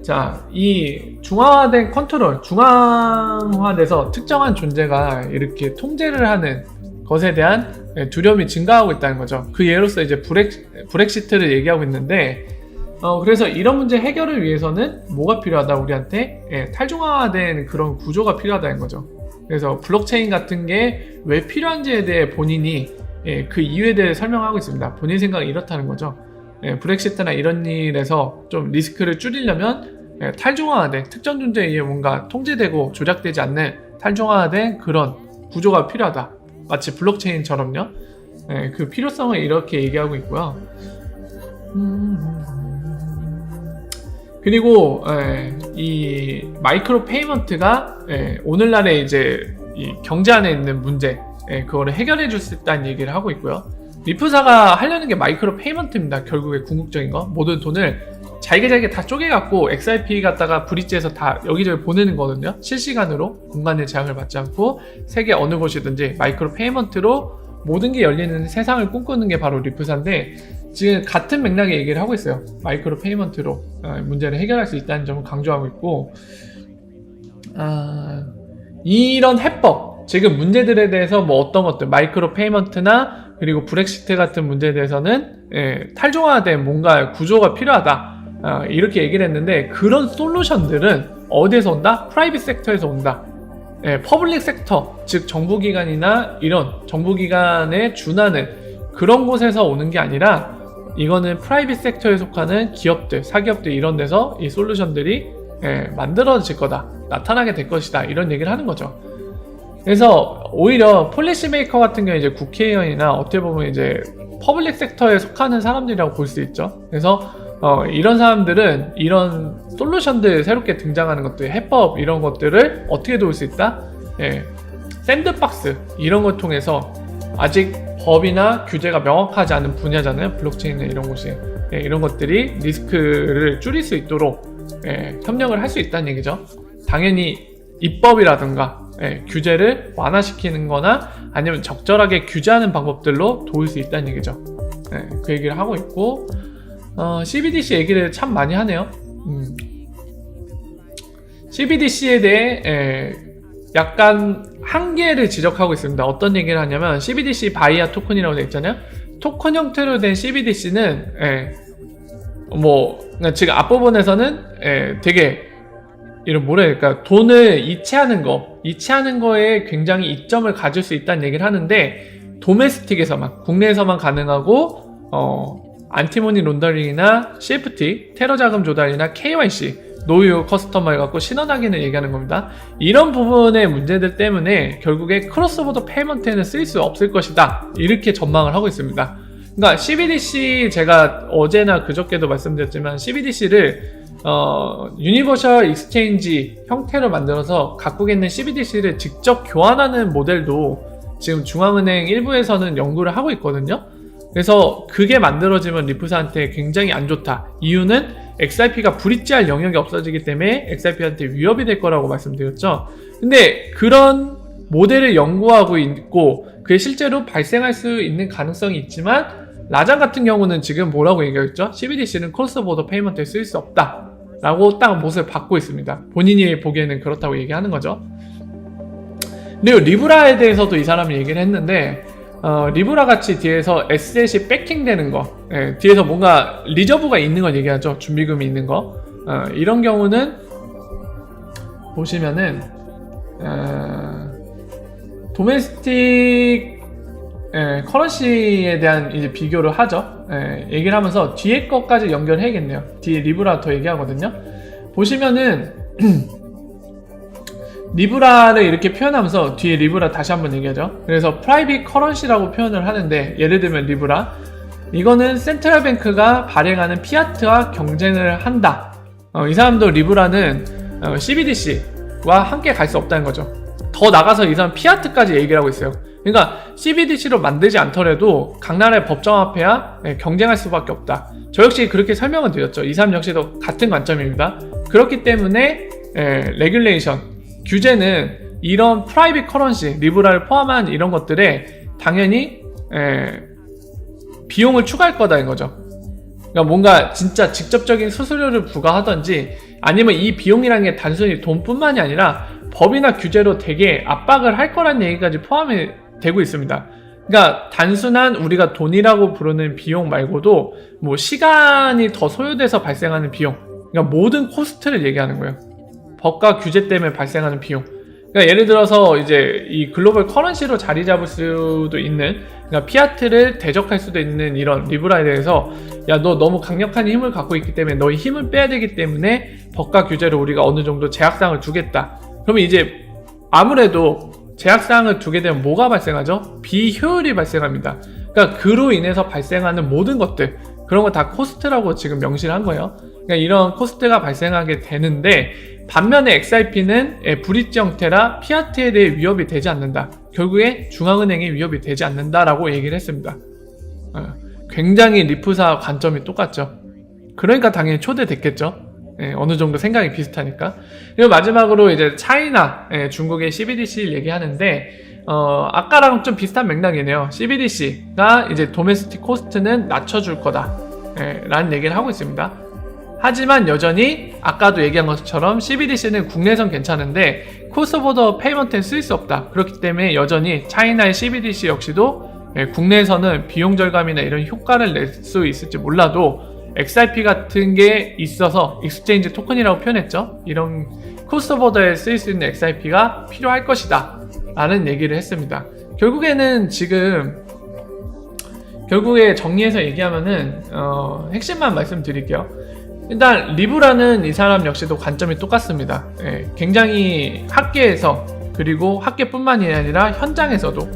자, 이 중앙화된 컨트롤, 중앙화돼서 특정한 존재가 이렇게 통제를 하는 것에 대한 두려움이 증가하고 있다는 거죠. 그 예로서 이제 브렉시트를 얘기하고 있는데, 그래서 이런 문제 해결을 위해서는 뭐가 필요하다, 우리한테? 탈중앙화된 그런 구조가 필요하다는 거죠. 그래서 블록체인 같은 게 왜 필요한지에 대해 본인이 그 이유에 대해 설명하고 있습니다. 본인 생각이 이렇다는 거죠. 브렉시트나 이런 일에서 좀 리스크를 줄이려면 탈중앙화된, 특정 존재에 의해 뭔가 통제되고 조작되지 않는 탈중앙화된 그런 구조가 필요하다. 마치 블록체인처럼요. 그 필요성을 이렇게 얘기하고 있고요. 그리고 이 마이크로 페이먼트가 오늘날의 이제 이 경제 안에 있는 문제, 그거를 해결해 줄 수 있다는 얘기를 하고 있고요. 리프사가 하려는 게 마이크로 페이먼트입니다. 결국에 궁극적인 거. 모든 돈을 잘게 다 쪼개갖고 XRP 갖다가 브릿지에서 다 여기저기 보내는 거거든요. 실시간으로 공간의 제약을 받지 않고 세계 어느 곳이든지 마이크로 페이먼트로 모든 게 열리는 세상을 꿈꾸는 게 바로 리프사인데, 지금 같은 맥락의 얘기를 하고 있어요. 마이크로 페이먼트로 문제를 해결할 수 있다는 점을 강조하고 있고, 이런 해법, 지금 문제들에 대해서 뭐 어떤 것들, 마이크로 페이먼트나 그리고 브렉시트 같은 문제에 대해서는 탈중화된 뭔가 구조가 필요하다, 이렇게 얘기를 했는데, 그런 솔루션들은 어디에서 온다? 프라이빗 섹터에서 온다. 퍼블릭 섹터, 즉 정부기관이나 이런 정부기관에 준하는 그런 곳에서 오는 게 아니라, 이거는 프라이빗 섹터에 속하는 기업들, 사기업들 이런 데서 이 솔루션들이 만들어질 거다, 나타나게 될 것이다, 이런 얘기를 하는 거죠. 그래서 오히려 폴리시 메이커 같은 경우는 이제 국회의원이나 어떻게 보면 이제 퍼블릭 섹터에 속하는 사람들이라고 볼 수 있죠. 그래서 이런 사람들은 이런 솔루션들 새롭게 등장하는 것들, 해법 이런 것들을 어떻게 도울 수 있다? 샌드박스 이런 걸 통해서, 아직 법이나 규제가 명확하지 않은 분야잖아요. 블록체인이나 이런 곳이. 이런 것들이 리스크를 줄일 수 있도록 협력을 할 수 있다는 얘기죠. 당연히 입법이라든가 규제를 완화시키는 거나 아니면 적절하게 규제하는 방법들로 도울 수 있다는 얘기죠. 그 얘기를 하고 있고, CBDC 얘기를 참 많이 하네요. CBDC에 대해 약간 한계를 지적하고 있습니다. 어떤 얘기를 하냐면, CBDC 바이아 토큰이라고 되어 있잖아요. 토큰 형태로 된 CBDC는 지금 앞부분에서는 되게 이런 뭐라 해야 될까, 돈을 이체하는 거에 굉장히 이점을 가질 수 있다는 얘기를 하는데, 도메스틱에서만, 국내에서만 가능하고, 안티모니 론더링이나 CFT, 테러 자금 조달이나 KYC, 노유 커스터머 해갖고 신원확인을 얘기하는 겁니다. 이런 부분의 문제들 때문에 결국에 크로스보더 페이먼트에는 쓰일 수 없을 것이다, 이렇게 전망을 하고 있습니다. 그러니까 CBDC, 제가 어제나 그저께도 말씀드렸지만 CBDC를 유니버셜 익스체인지 형태로 만들어서 각국에 있는 CBDC를 직접 교환하는 모델도 지금 중앙은행 일부에서는 연구를 하고 있거든요. 그래서 그게 만들어지면 리프사한테 굉장히 안 좋다. 이유는 XRP가 브릿지할 영역이 없어지기 때문에 XRP한테 위협이 될 거라고 말씀드렸죠. 근데 그런 모델을 연구하고 있고 그게 실제로 발생할 수 있는 가능성이 있지만, 라장 같은 경우는 지금 뭐라고 얘기했죠? CBDC는 크로스보더 페이먼트에 쓰일 수 없다 라고 딱 못을 받고 있습니다. 본인이 보기에는 그렇다고 얘기하는 거죠. 그리고 리브라에 대해서도 이 사람이 얘기를 했는데, 리브라 같이 뒤에서 에셋이 백킹되는 거, 뒤에서 뭔가 리저브가 있는 걸 얘기하죠. 준비금이 있는 거. 이런 경우는 보시면은 도메스틱 커런시에 대한 이제 비교를 하죠. 얘기를 하면서 뒤에 것까지 연결해야겠네요. 뒤에 리브라 더 얘기하거든요. 보시면은 리브라를 이렇게 표현하면서 뒤에 리브라 다시 한번 얘기하죠. 그래서 프라이빗 커런시라고 표현을 하는데, 예를 들면 리브라, 이거는 센트럴 뱅크가 발행하는 피아트와 경쟁을 한다. 이 사람도 리브라는 CBDC와 함께 갈 수 없다는 거죠. 더 나가서 이 사람 피아트까지 얘기를 하고 있어요. 그러니까 CBDC로 만들지 않더라도 각 나라의 법정 화폐와 경쟁할 수밖에 없다. 저 역시 그렇게 설명을 드렸죠. 이 사람 역시도 같은 관점입니다. 그렇기 때문에 레귤레이션, 규제는 이런 프라이빗 커런시, 리브라를 포함한 이런 것들에 당연히 비용을 추가할 거다인 거죠. 그러니까 뭔가 진짜 직접적인 수수료를 부과하던지, 아니면 이 비용이라는 게 단순히 돈뿐만이 아니라 법이나 규제로 되게 압박을 할 거란 얘기까지 포함이 되고 있습니다. 그러니까 단순한 우리가 돈이라고 부르는 비용 말고도 뭐 시간이 더 소요돼서 발생하는 비용, 그러니까 모든 코스트를 얘기하는 거예요. 법과 규제 때문에 발생하는 비용. 그러니까 예를 들어서 이제 이 글로벌 커런시로 자리 잡을 수도 있는, 그러니까 피아트를 대적할 수도 있는 이런 리브라에 대해서 야, 너 너무 강력한 힘을 갖고 있기 때문에 너의 힘을 빼야 되기 때문에 법과 규제로 우리가 어느 정도 제약사항을 두겠다. 그러면 이제 아무래도 제약사항을 두게 되면 뭐가 발생하죠? 비효율이 발생합니다. 그러니까 그로 인해서 발생하는 모든 것들, 그런 거 다 코스트라고 지금 명시를 한 거예요. 그러니까 이런 코스트가 발생하게 되는데, 반면에 XRP는 브릿지 형태라 피아트에 대해 위협이 되지 않는다. 결국에 중앙은행의 위협이 되지 않는다라고 얘기를 했습니다. 굉장히 리프사 관점이 똑같죠. 그러니까 당연히 초대됐겠죠. 어느 정도 생각이 비슷하니까. 그리고 마지막으로 이제 차이나, 중국의 CBDC를 얘기하는데, 아까랑 좀 비슷한 맥락이네요. CBDC가 이제 도메스틱 코스트는 낮춰줄 거다, 라는 얘기를 하고 있습니다. 하지만 여전히 아까도 얘기한 것처럼 CBDC는 국내선 괜찮은데 크로스보더 페이먼트에 쓸 수 없다. 그렇기 때문에 여전히 차이나의 CBDC 역시도 국내에서는 비용 절감이나 이런 효과를 낼 수 있을지 몰라도 XRP 같은 게 있어서 익스체인지 토큰이라고 표현했죠. 이런 크로스보더에 쓰일 수 있는 XRP가 필요할 것이다 라는 얘기를 했습니다. 결국에는 지금 결국에 정리해서 얘기하면은 핵심만 말씀드릴게요. 일단 리브라는 이 사람 역시도 관점이 똑같습니다. 굉장히 학계에서, 그리고 학계뿐만이 아니라 현장에서도,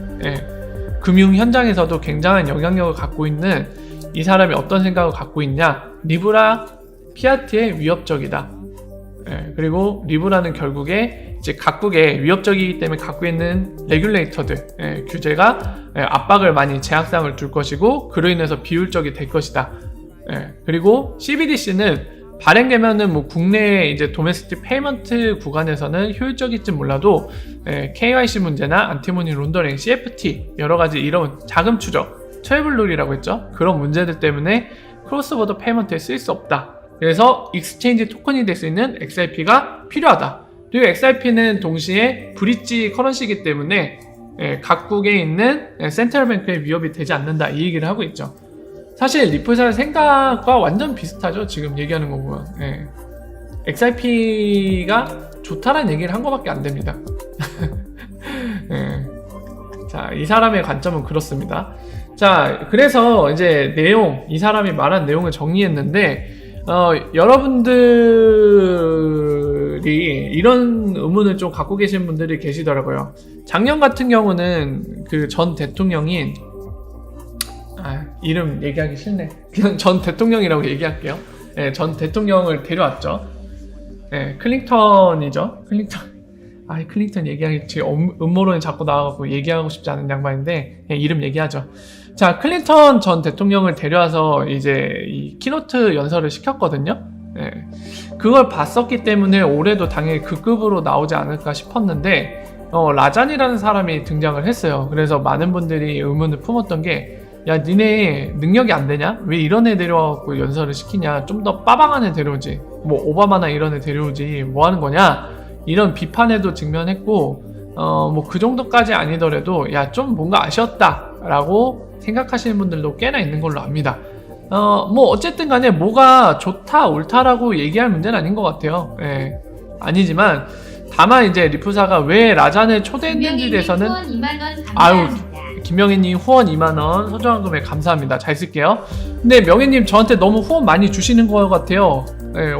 금융 현장에서도 굉장한 영향력을 갖고 있는 이 사람이 어떤 생각을 갖고 있냐. 리브라 피아트에 위협적이다. 그리고 리브라는 결국에 이제 각국에 위협적이기 때문에 갖고 있는 레귤레이터들, 규제가 압박을 많이 제약사항을 줄 것이고 그로 인해서 비효율적이 될 것이다. 그리고 CBDC는 발행되면은 뭐 국내 이제 도메스틱 페이먼트 구간에서는 효율적일지 몰라도 KYC 문제나 안티머니 론더링, CFT 여러 가지 이런 자금 추적, 트래블룰이라고 했죠. 그런 문제들 때문에 크로스보더 페이먼트에 쓸 수 없다. 그래서 익스체인지 토큰이 될 수 있는 XRP가 필요하다. 그리고 XRP는 동시에 브릿지 커런시이기 때문에 각국에 있는 센트럴뱅크의 위협이 되지 않는다, 이 얘기를 하고 있죠. 사실 리플사의 생각과 완전 비슷하죠. 지금 얘기하는 거 보면. XRP가 좋다라는 얘기를 한 거밖에 안 됩니다. 자, 이 사람의 관점은 그렇습니다. 자, 그래서 이제 내용, 이 사람이 말한 내용을 정리했는데, 여러분들이 이런 의문을 좀 갖고 계신 분들이 계시더라고요. 작년 같은 경우는 그 전 대통령인, 이름 얘기하기 싫네. 그냥 전 대통령이라고 얘기할게요. 전 대통령을 데려왔죠. 클린턴이죠. 클린턴 얘기하기, 지금 음모론이 자꾸 나와갖고 얘기하고 싶지 않은 양반인데, 이름 얘기하죠. 자, 클린턴 전 대통령을 데려와서 이제 이 키노트 연설을 시켰거든요. 그걸 봤었기 때문에 올해도 당연히 그 급으로 나오지 않을까 싶었는데, 라잔이라는 사람이 등장을 했어요. 그래서 많은 분들이 의문을 품었던 게, 야, 니네 능력이 안 되냐? 왜 이런 애 데려와갖고 연설을 시키냐? 좀 더 빠방한 애 데려오지. 뭐 오바마나 이런 애 데려오지. 뭐 하는 거냐? 이런 비판에도 직면했고, 뭐 그 정도까지 아니더라도 야, 좀 뭔가 아쉬웠다 라고 생각하시는 분들도 꽤나 있는 걸로 압니다. 뭐 어쨌든 간에 뭐가 좋다 옳다라고 얘기할 문제는 아닌 것 같아요. 아니지만 다만 이제 리프사가 왜 라잔을 초대했는지에 대해서는, 아유, 김명희님 후원 2만원 소중한 금액 감사합니다. 잘 쓸게요. 근데 명희님 저한테 너무 후원 많이 주시는 것 같아요.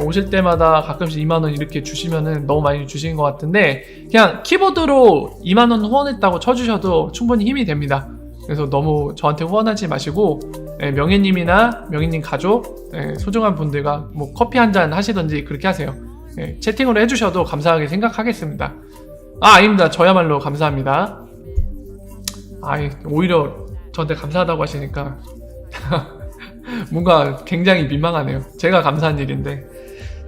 오실 때마다 가끔씩 2만원 이렇게 주시면은 너무 많이 주시는 것 같은데, 그냥 키보드로 2만원 후원했다고 쳐주셔도 충분히 힘이 됩니다. 그래서 너무 저한테 후원하지 마시고, 명희님이나 명희님 가족, 소중한 분들과 뭐 커피 한잔 하시던지 그렇게 하세요. 채팅으로 해주셔도 감사하게 생각하겠습니다. 아닙니다. 저야말로 감사합니다. 오히려 저한테 감사하다고 하시니까 뭔가 굉장히 민망하네요. 제가 감사한 일인데.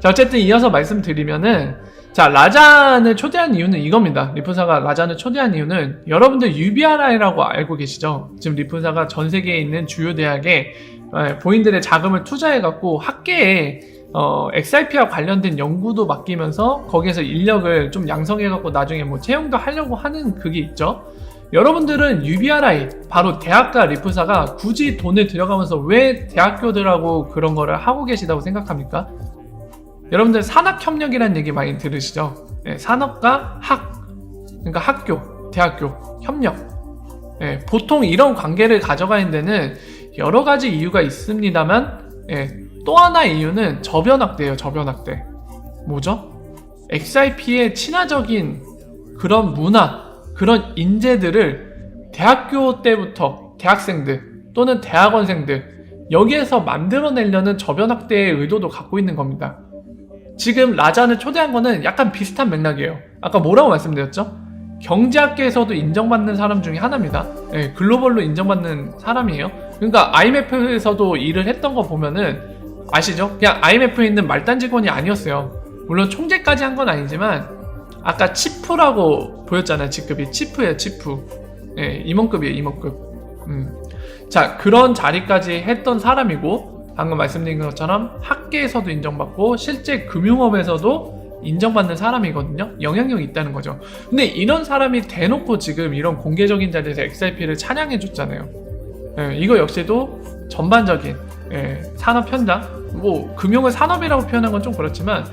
자, 어쨌든 이어서 말씀드리면은, 자, 라잔을 초대한 이유는 이겁니다. 리프사가 라잔을 초대한 이유는, 여러분들 UBRI라고 알고 계시죠? 지금 리프사가 전 세계에 있는 주요 대학에 본인들의 자금을 투자해갖고 학계에 XRP와 관련된 연구도 맡기면서 거기에서 인력을 좀 양성해갖고 나중에 뭐 채용도 하려고 하는 그게 있죠. 여러분들은 UBRI, 바로 대학가 리프사가 굳이 돈을 들여가면서 왜 대학교들하고 그런 거를 하고 계시다고 생각합니까? 여러분들 산학협력이라는 얘기 많이 들으시죠? 네, 산업과 그러니까 학교, 대학교, 협력. 네, 보통 이런 관계를 가져가는 데는 여러 가지 이유가 있습니다만, 또 하나의 이유는 저변학대예요, 저변학대. 뭐죠? XIP의 친화적인 그런 문화, 그런 인재들을 대학교 때부터 대학생들 또는 대학원생들 여기에서 만들어내려는 저변학대의 의도도 갖고 있는 겁니다. 지금 라잔을 초대한 거는 약간 비슷한 맥락이에요. 아까 뭐라고 말씀드렸죠? 경제학계에서도 인정받는 사람 중에 하나입니다. 네, 글로벌로 인정받는 사람이에요. 그러니까 IMF에서도 일을 했던 거 보면은 아시죠? 그냥 IMF에 있는 말단 직원이 아니었어요. 물론 총재까지 한 건 아니지만 아까 치프라고 보였잖아요. 직급이 치프예요, 치프. 예, 임원급이에요, 임원급. 자, 그런 자리까지 했던 사람이고 방금 말씀드린 것처럼 학계에서도 인정받고 실제 금융업에서도 인정받는 사람이거든요. 영향력이 있다는 거죠. 근데 이런 사람이 대놓고 지금 이런 공개적인 자리에서 XIP를 찬양해 줬잖아요. 예, 이거 역시도 전반적인 산업 현장, 뭐 금융을 산업이라고 표현한 건 좀 그렇지만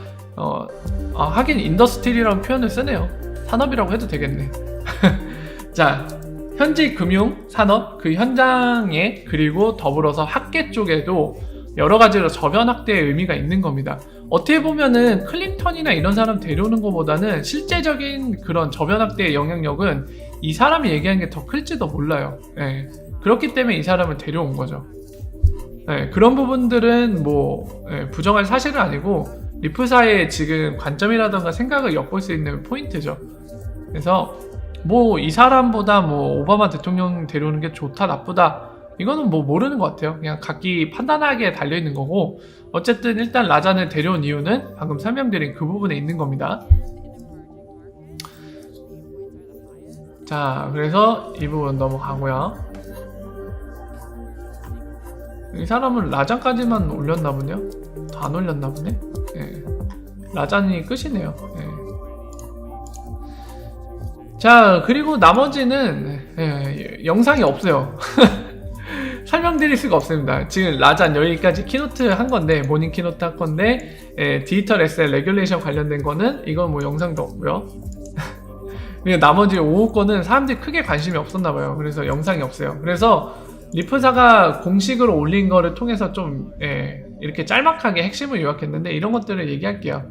하긴 인더스트리라고 표현을 쓰네요. 산업이라고 해도 되겠네. 자, 현지 금융, 산업, 그 현장에 그리고 더불어서 학계 쪽에도 여러 가지로 저변학대의 의미가 있는 겁니다. 어떻게 보면은 클린턴이나 이런 사람 데려오는 것보다는 실제적인 그런 저변학대의 영향력은 이 사람이 얘기하는 게 더 클지도 몰라요. 예. 그렇기 때문에 이 사람을 데려온 거죠. 예, 그런 부분들은 뭐 부정할 사실은 아니고 리프사의 지금 관점이라던가 생각을 엿볼 수 있는 포인트죠. 그래서 뭐 이 사람보다 뭐 오바마 대통령 데려오는 게 좋다 나쁘다 이거는 뭐 모르는 것 같아요. 그냥 각기 판단하기에 달려있는 거고 어쨌든 일단 라잔을 데려온 이유는 방금 설명드린 그 부분에 있는 겁니다. 자, 그래서 이 부분 넘어가고요. 이 사람은 라잔까지만 올렸나 보네요. 다 안 올렸나 보네. 예. 라잔이 끝이네요. 예. 자, 그리고 나머지는 영상이 없어요. 설명드릴 수가 없습니다. 지금 라잔 여기까지 키노트 한 건데, 모닝 키노트 한 건데, 디지털 에셋 레귤레이션 관련된 거는 이건 뭐 영상도 없고요. 그리고 나머지 5호 거는 사람들이 크게 관심이 없었나 봐요. 그래서 영상이 없어요. 그래서 리프사가 공식으로 올린 거를 통해서 좀 이렇게 짤막하게 핵심을 요약했는데 이런 것들을 얘기할게요.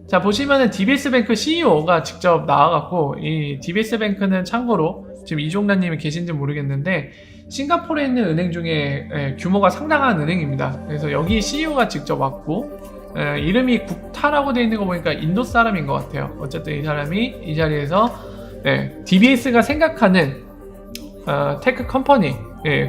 자, 보시면은 DBS뱅크 CEO가 직접 나와갖고, 이 DBS뱅크는 참고로 지금 이종란님이 계신지 모르겠는데 싱가포르에 있는 은행 중에 규모가 상당한 은행입니다. 그래서 여기 CEO가 직접 왔고, 이름이 국타라고 되어 있는 거 보니까 인도 사람인 것 같아요. 어쨌든 이 사람이 이 자리에서 DBS가 생각하는 테크 컴퍼니,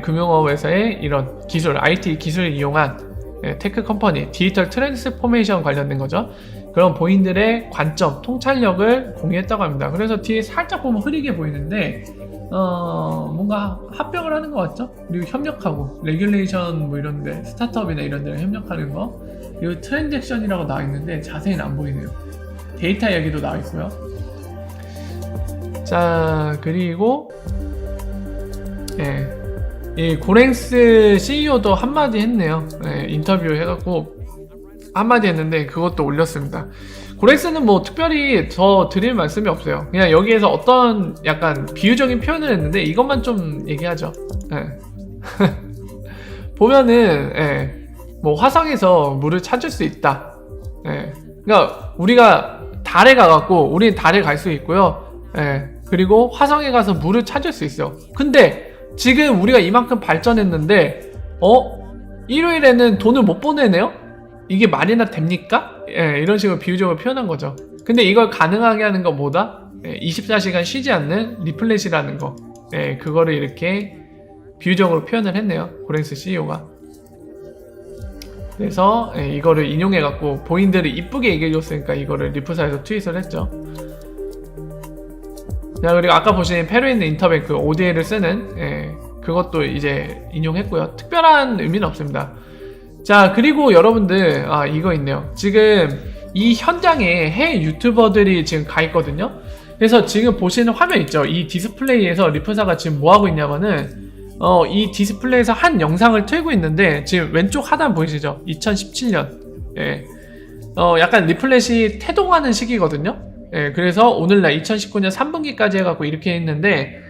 금융업에서의 이런 기술, IT 기술을 이용한 테크 컴퍼니, 디지털 트랜스포메이션 관련된 거죠. 그런 본인들의 관점, 통찰력을 공유했다고 합니다. 그래서 뒤에 살짝 보면 흐리게 보이는데 뭔가 합병을 하는 것 같죠? 그리고 협력하고 레귤레이션 뭐 이런데 스타트업이나 이런 데 협력하는 거, 그리고 트랜잭션이라고 나와 있는데 자세히는 안 보이네요. 데이터 얘기도 나와 있고요. 자, 그리고 이 고랭스 CEO도 한마디 했네요. 인터뷰 해갖고 한마디 했는데 그것도 올렸습니다. 고랭스는 뭐 특별히 더 드릴 말씀이 없어요. 그냥 여기에서 어떤 약간 비유적인 표현을 했는데 이것만 좀 얘기하죠. 보면은 뭐 화성에서 물을 찾을 수 있다. 그러니까 우리가 달에 가갖고 우리는 달에 갈 수 있고요. 그리고 화성에 가서 물을 찾을 수 있어요. 근데 지금 우리가 이만큼 발전했는데 일요일에는 돈을 못 보내네요? 이게 말이나 됩니까? 이런 식으로 비유적으로 표현한 거죠. 근데 이걸 가능하게 하는 건 뭐다? 24시간 쉬지 않는 리플렛이라는 거. 그거를 이렇게 비유적으로 표현을 했네요. 고랭스 CEO가. 그래서 이거를 인용해갖고 본인들이 이쁘게 얘기해줬으니까 이거를 리프사에서 트윗을 했죠. 자, 그리고 아까 보신 페루에 있는 인터뱅크 ODA를 쓰는 그것도 이제 인용했고요. 특별한 의미는 없습니다. 자, 그리고 여러분들 이거 있네요. 지금 이 현장에 해외 유튜버들이 지금 가 있거든요. 그래서 지금 보시는 화면 있죠? 이 디스플레이에서 리프사가 지금 뭐 하고 있냐면은 이 디스플레이에서 한 영상을 틀고 있는데 지금 왼쪽 하단 보이시죠? 2017년. 예. 약간 리플렛이 태동하는 시기거든요. 예, 그래서 오늘날 2019년 3분기까지 해갖고 이렇게 했는데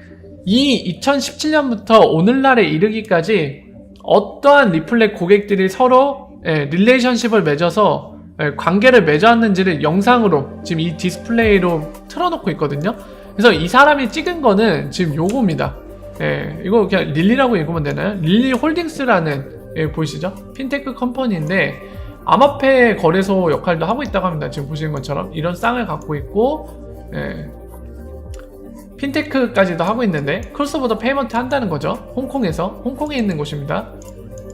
이 2017년부터 오늘날에 이르기까지 어떠한 리플렛 고객들이 서로 릴레이션십을 맺어서 관계를 맺었는지를 영상으로 지금 이 디스플레이로 틀어놓고 있거든요. 그래서 이 사람이 찍은 거는 지금 요겁니다. 이거 그냥 릴리라고 읽으면 되나요? 릴리 홀딩스라는 보이시죠? 핀테크 컴퍼니인데 암호화폐 거래소 역할도 하고 있다고 합니다. 지금 보시는 것처럼 이런 쌍을 갖고 있고 핀테크까지도 하고 있는데 크로스보더 페이먼트 한다는 거죠. 홍콩에 있는 곳입니다.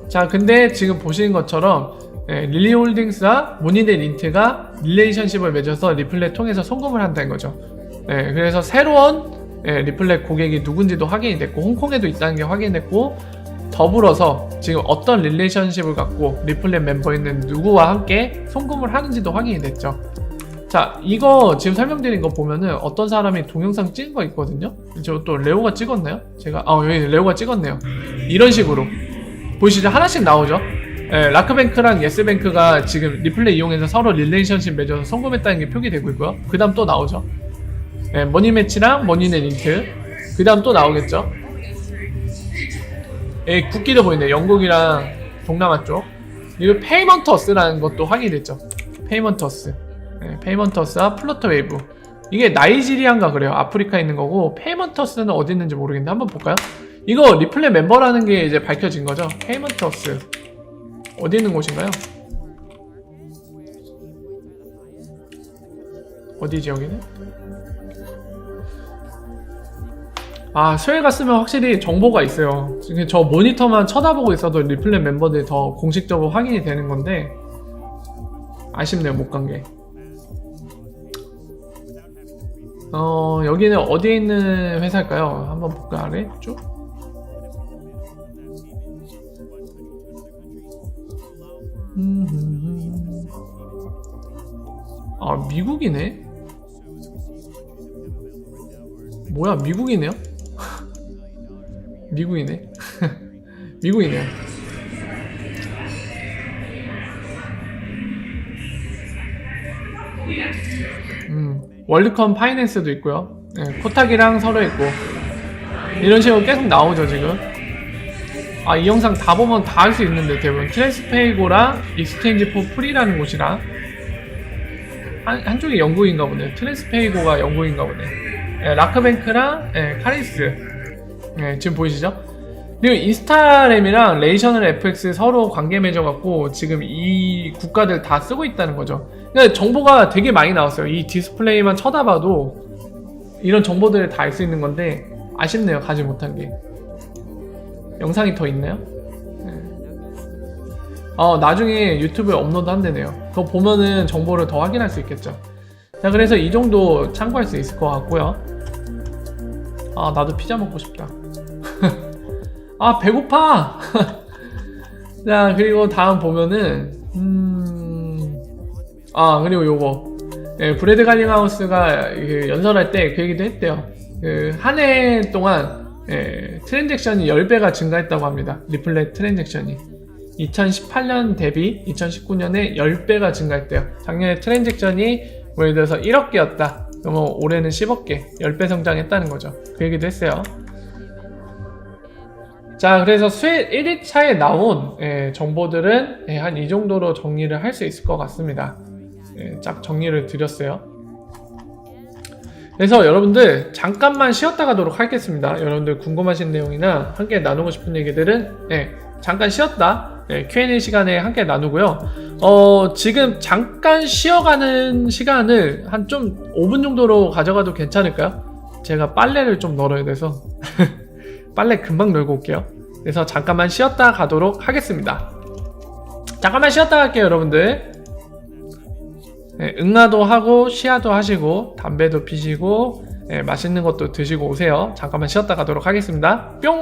자, 근데 지금 보시는 것처럼 릴리홀딩스와 모니넷 인트가 릴레이션십을 맺어서 리플렛 통해서 송금을 한다는 거죠. 그래서 새로운 리플렛 고객이 누군지도 확인이 됐고 홍콩에도 있다는 게 확인됐고 더불어서 지금 어떤 릴레이션십을 갖고 리플렛 멤버있는 누구와 함께 송금을 하는지도 확인이 됐죠. 자, 이거 지금 설명드린 거 보면은 어떤 사람이 동영상 찍은 거 있거든요. 저 또 레오가 찍었나요? 제가 여기 레오가 찍었네요. 이런 식으로 보이시죠? 하나씩 나오죠. 라크뱅크랑 예스뱅크가 지금 리플렛 이용해서 서로 릴레이션십 맺어서 송금했다는 게 표기되고 있고요. 그 다음 또 나오죠. 머니매치랑 머니넷 인트. 그 다음 또 나오겠죠. 국기도 보이네. 영국이랑 동남아 쪽. 그리고 페이먼터스라는 것도 확인됐죠. 페이먼터스. 페이먼터스와 플러터웨이브. 이게 나이지리아인가 그래요. 아프리카에 있는 거고 페이먼터스는 어디 있는지 모르겠는데 한번 볼까요? 이거 리플렛 멤버라는 게 이제 밝혀진 거죠. 페이먼터스 어디 있는 곳인가요? 어디지 여기는? 스웨가 쓰면 확실히 정보가 있어요. 지금 저 모니터만 쳐다보고 있어도 리플렛 멤버들이 더 공식적으로 확인이 되는 건데 아쉽네요, 못 간 게. 여기는 어디에 있는 회사일까요? 한번 볼까요? 아래 쭉? 미국이네? 뭐야, 미국이네요? 미국이네. 미국이네요. 월드컵 파이낸스도 있고요. 코타기랑 서로 있고 이런 식으로 계속 나오죠 지금. 이 영상 다 보면 다 할 수 있는데 대부분 트랜스페이고랑 익스체인지 포 프리라는 곳이랑 한쪽이 영국인가 보네. 트랜스페이고가 영국인가 보네. 라크뱅크랑 카리스 지금 보이시죠? 그리고 인스타램이랑 레이셔널 FX 서로 관계 맺어갖고 지금 이 국가들 다 쓰고 있다는 거죠. 그러니까 정보가 되게 많이 나왔어요. 이 디스플레이만 쳐다봐도 이런 정보들을 다 알 수 있는 건데 아쉽네요, 가지 못한 게. 영상이 더 있나요? 나중에 유튜브에 업로드 한대네요. 그거 보면은 정보를 더 확인할 수 있겠죠. 자, 그래서 이 정도 참고할 수 있을 것 같고요. 나도 피자 먹고 싶다. 배고파. 자, 그리고 다음 보면은 그리고 요거 브래드 갈링하우스가 연설할 때 그 얘기도 했대요. 한 해 동안 트랜잭션이 10배가 증가했다고 합니다. 리플렛 트랜잭션이 2018년 대비 2019년에 10배가 증가했대요. 작년에 트랜잭션이 예를 들어서 1억 개였다. 그러면 올해는 10억 개, 10배 성장했다는 거죠. 그 얘기도 했어요. 자, 그래서 수혜 1위차에 나온 정보들은 한 이 정도로 정리를 할 수 있을 것 같습니다. 쫙 정리를 드렸어요. 그래서 여러분들 잠깐만 쉬었다 가도록 하겠습니다. 여러분들 궁금하신 내용이나 함께 나누고 싶은 얘기들은 잠깐 쉬었다 Q&A 시간에 함께 나누고요. 지금 잠깐 쉬어가는 시간을 한 좀 5분 정도로 가져가도 괜찮을까요? 제가 빨래를 좀 널어야 돼서 빨래 금방 널고 올게요. 그래서 잠깐만 쉬었다 가도록 하겠습니다. 잠깐만 쉬었다 갈게요, 여러분들. 응아도 하고 시야도 하시고 담배도 피시고 맛있는 것도 드시고 오세요. 잠깐만 쉬었다 가도록 하겠습니다. 뿅!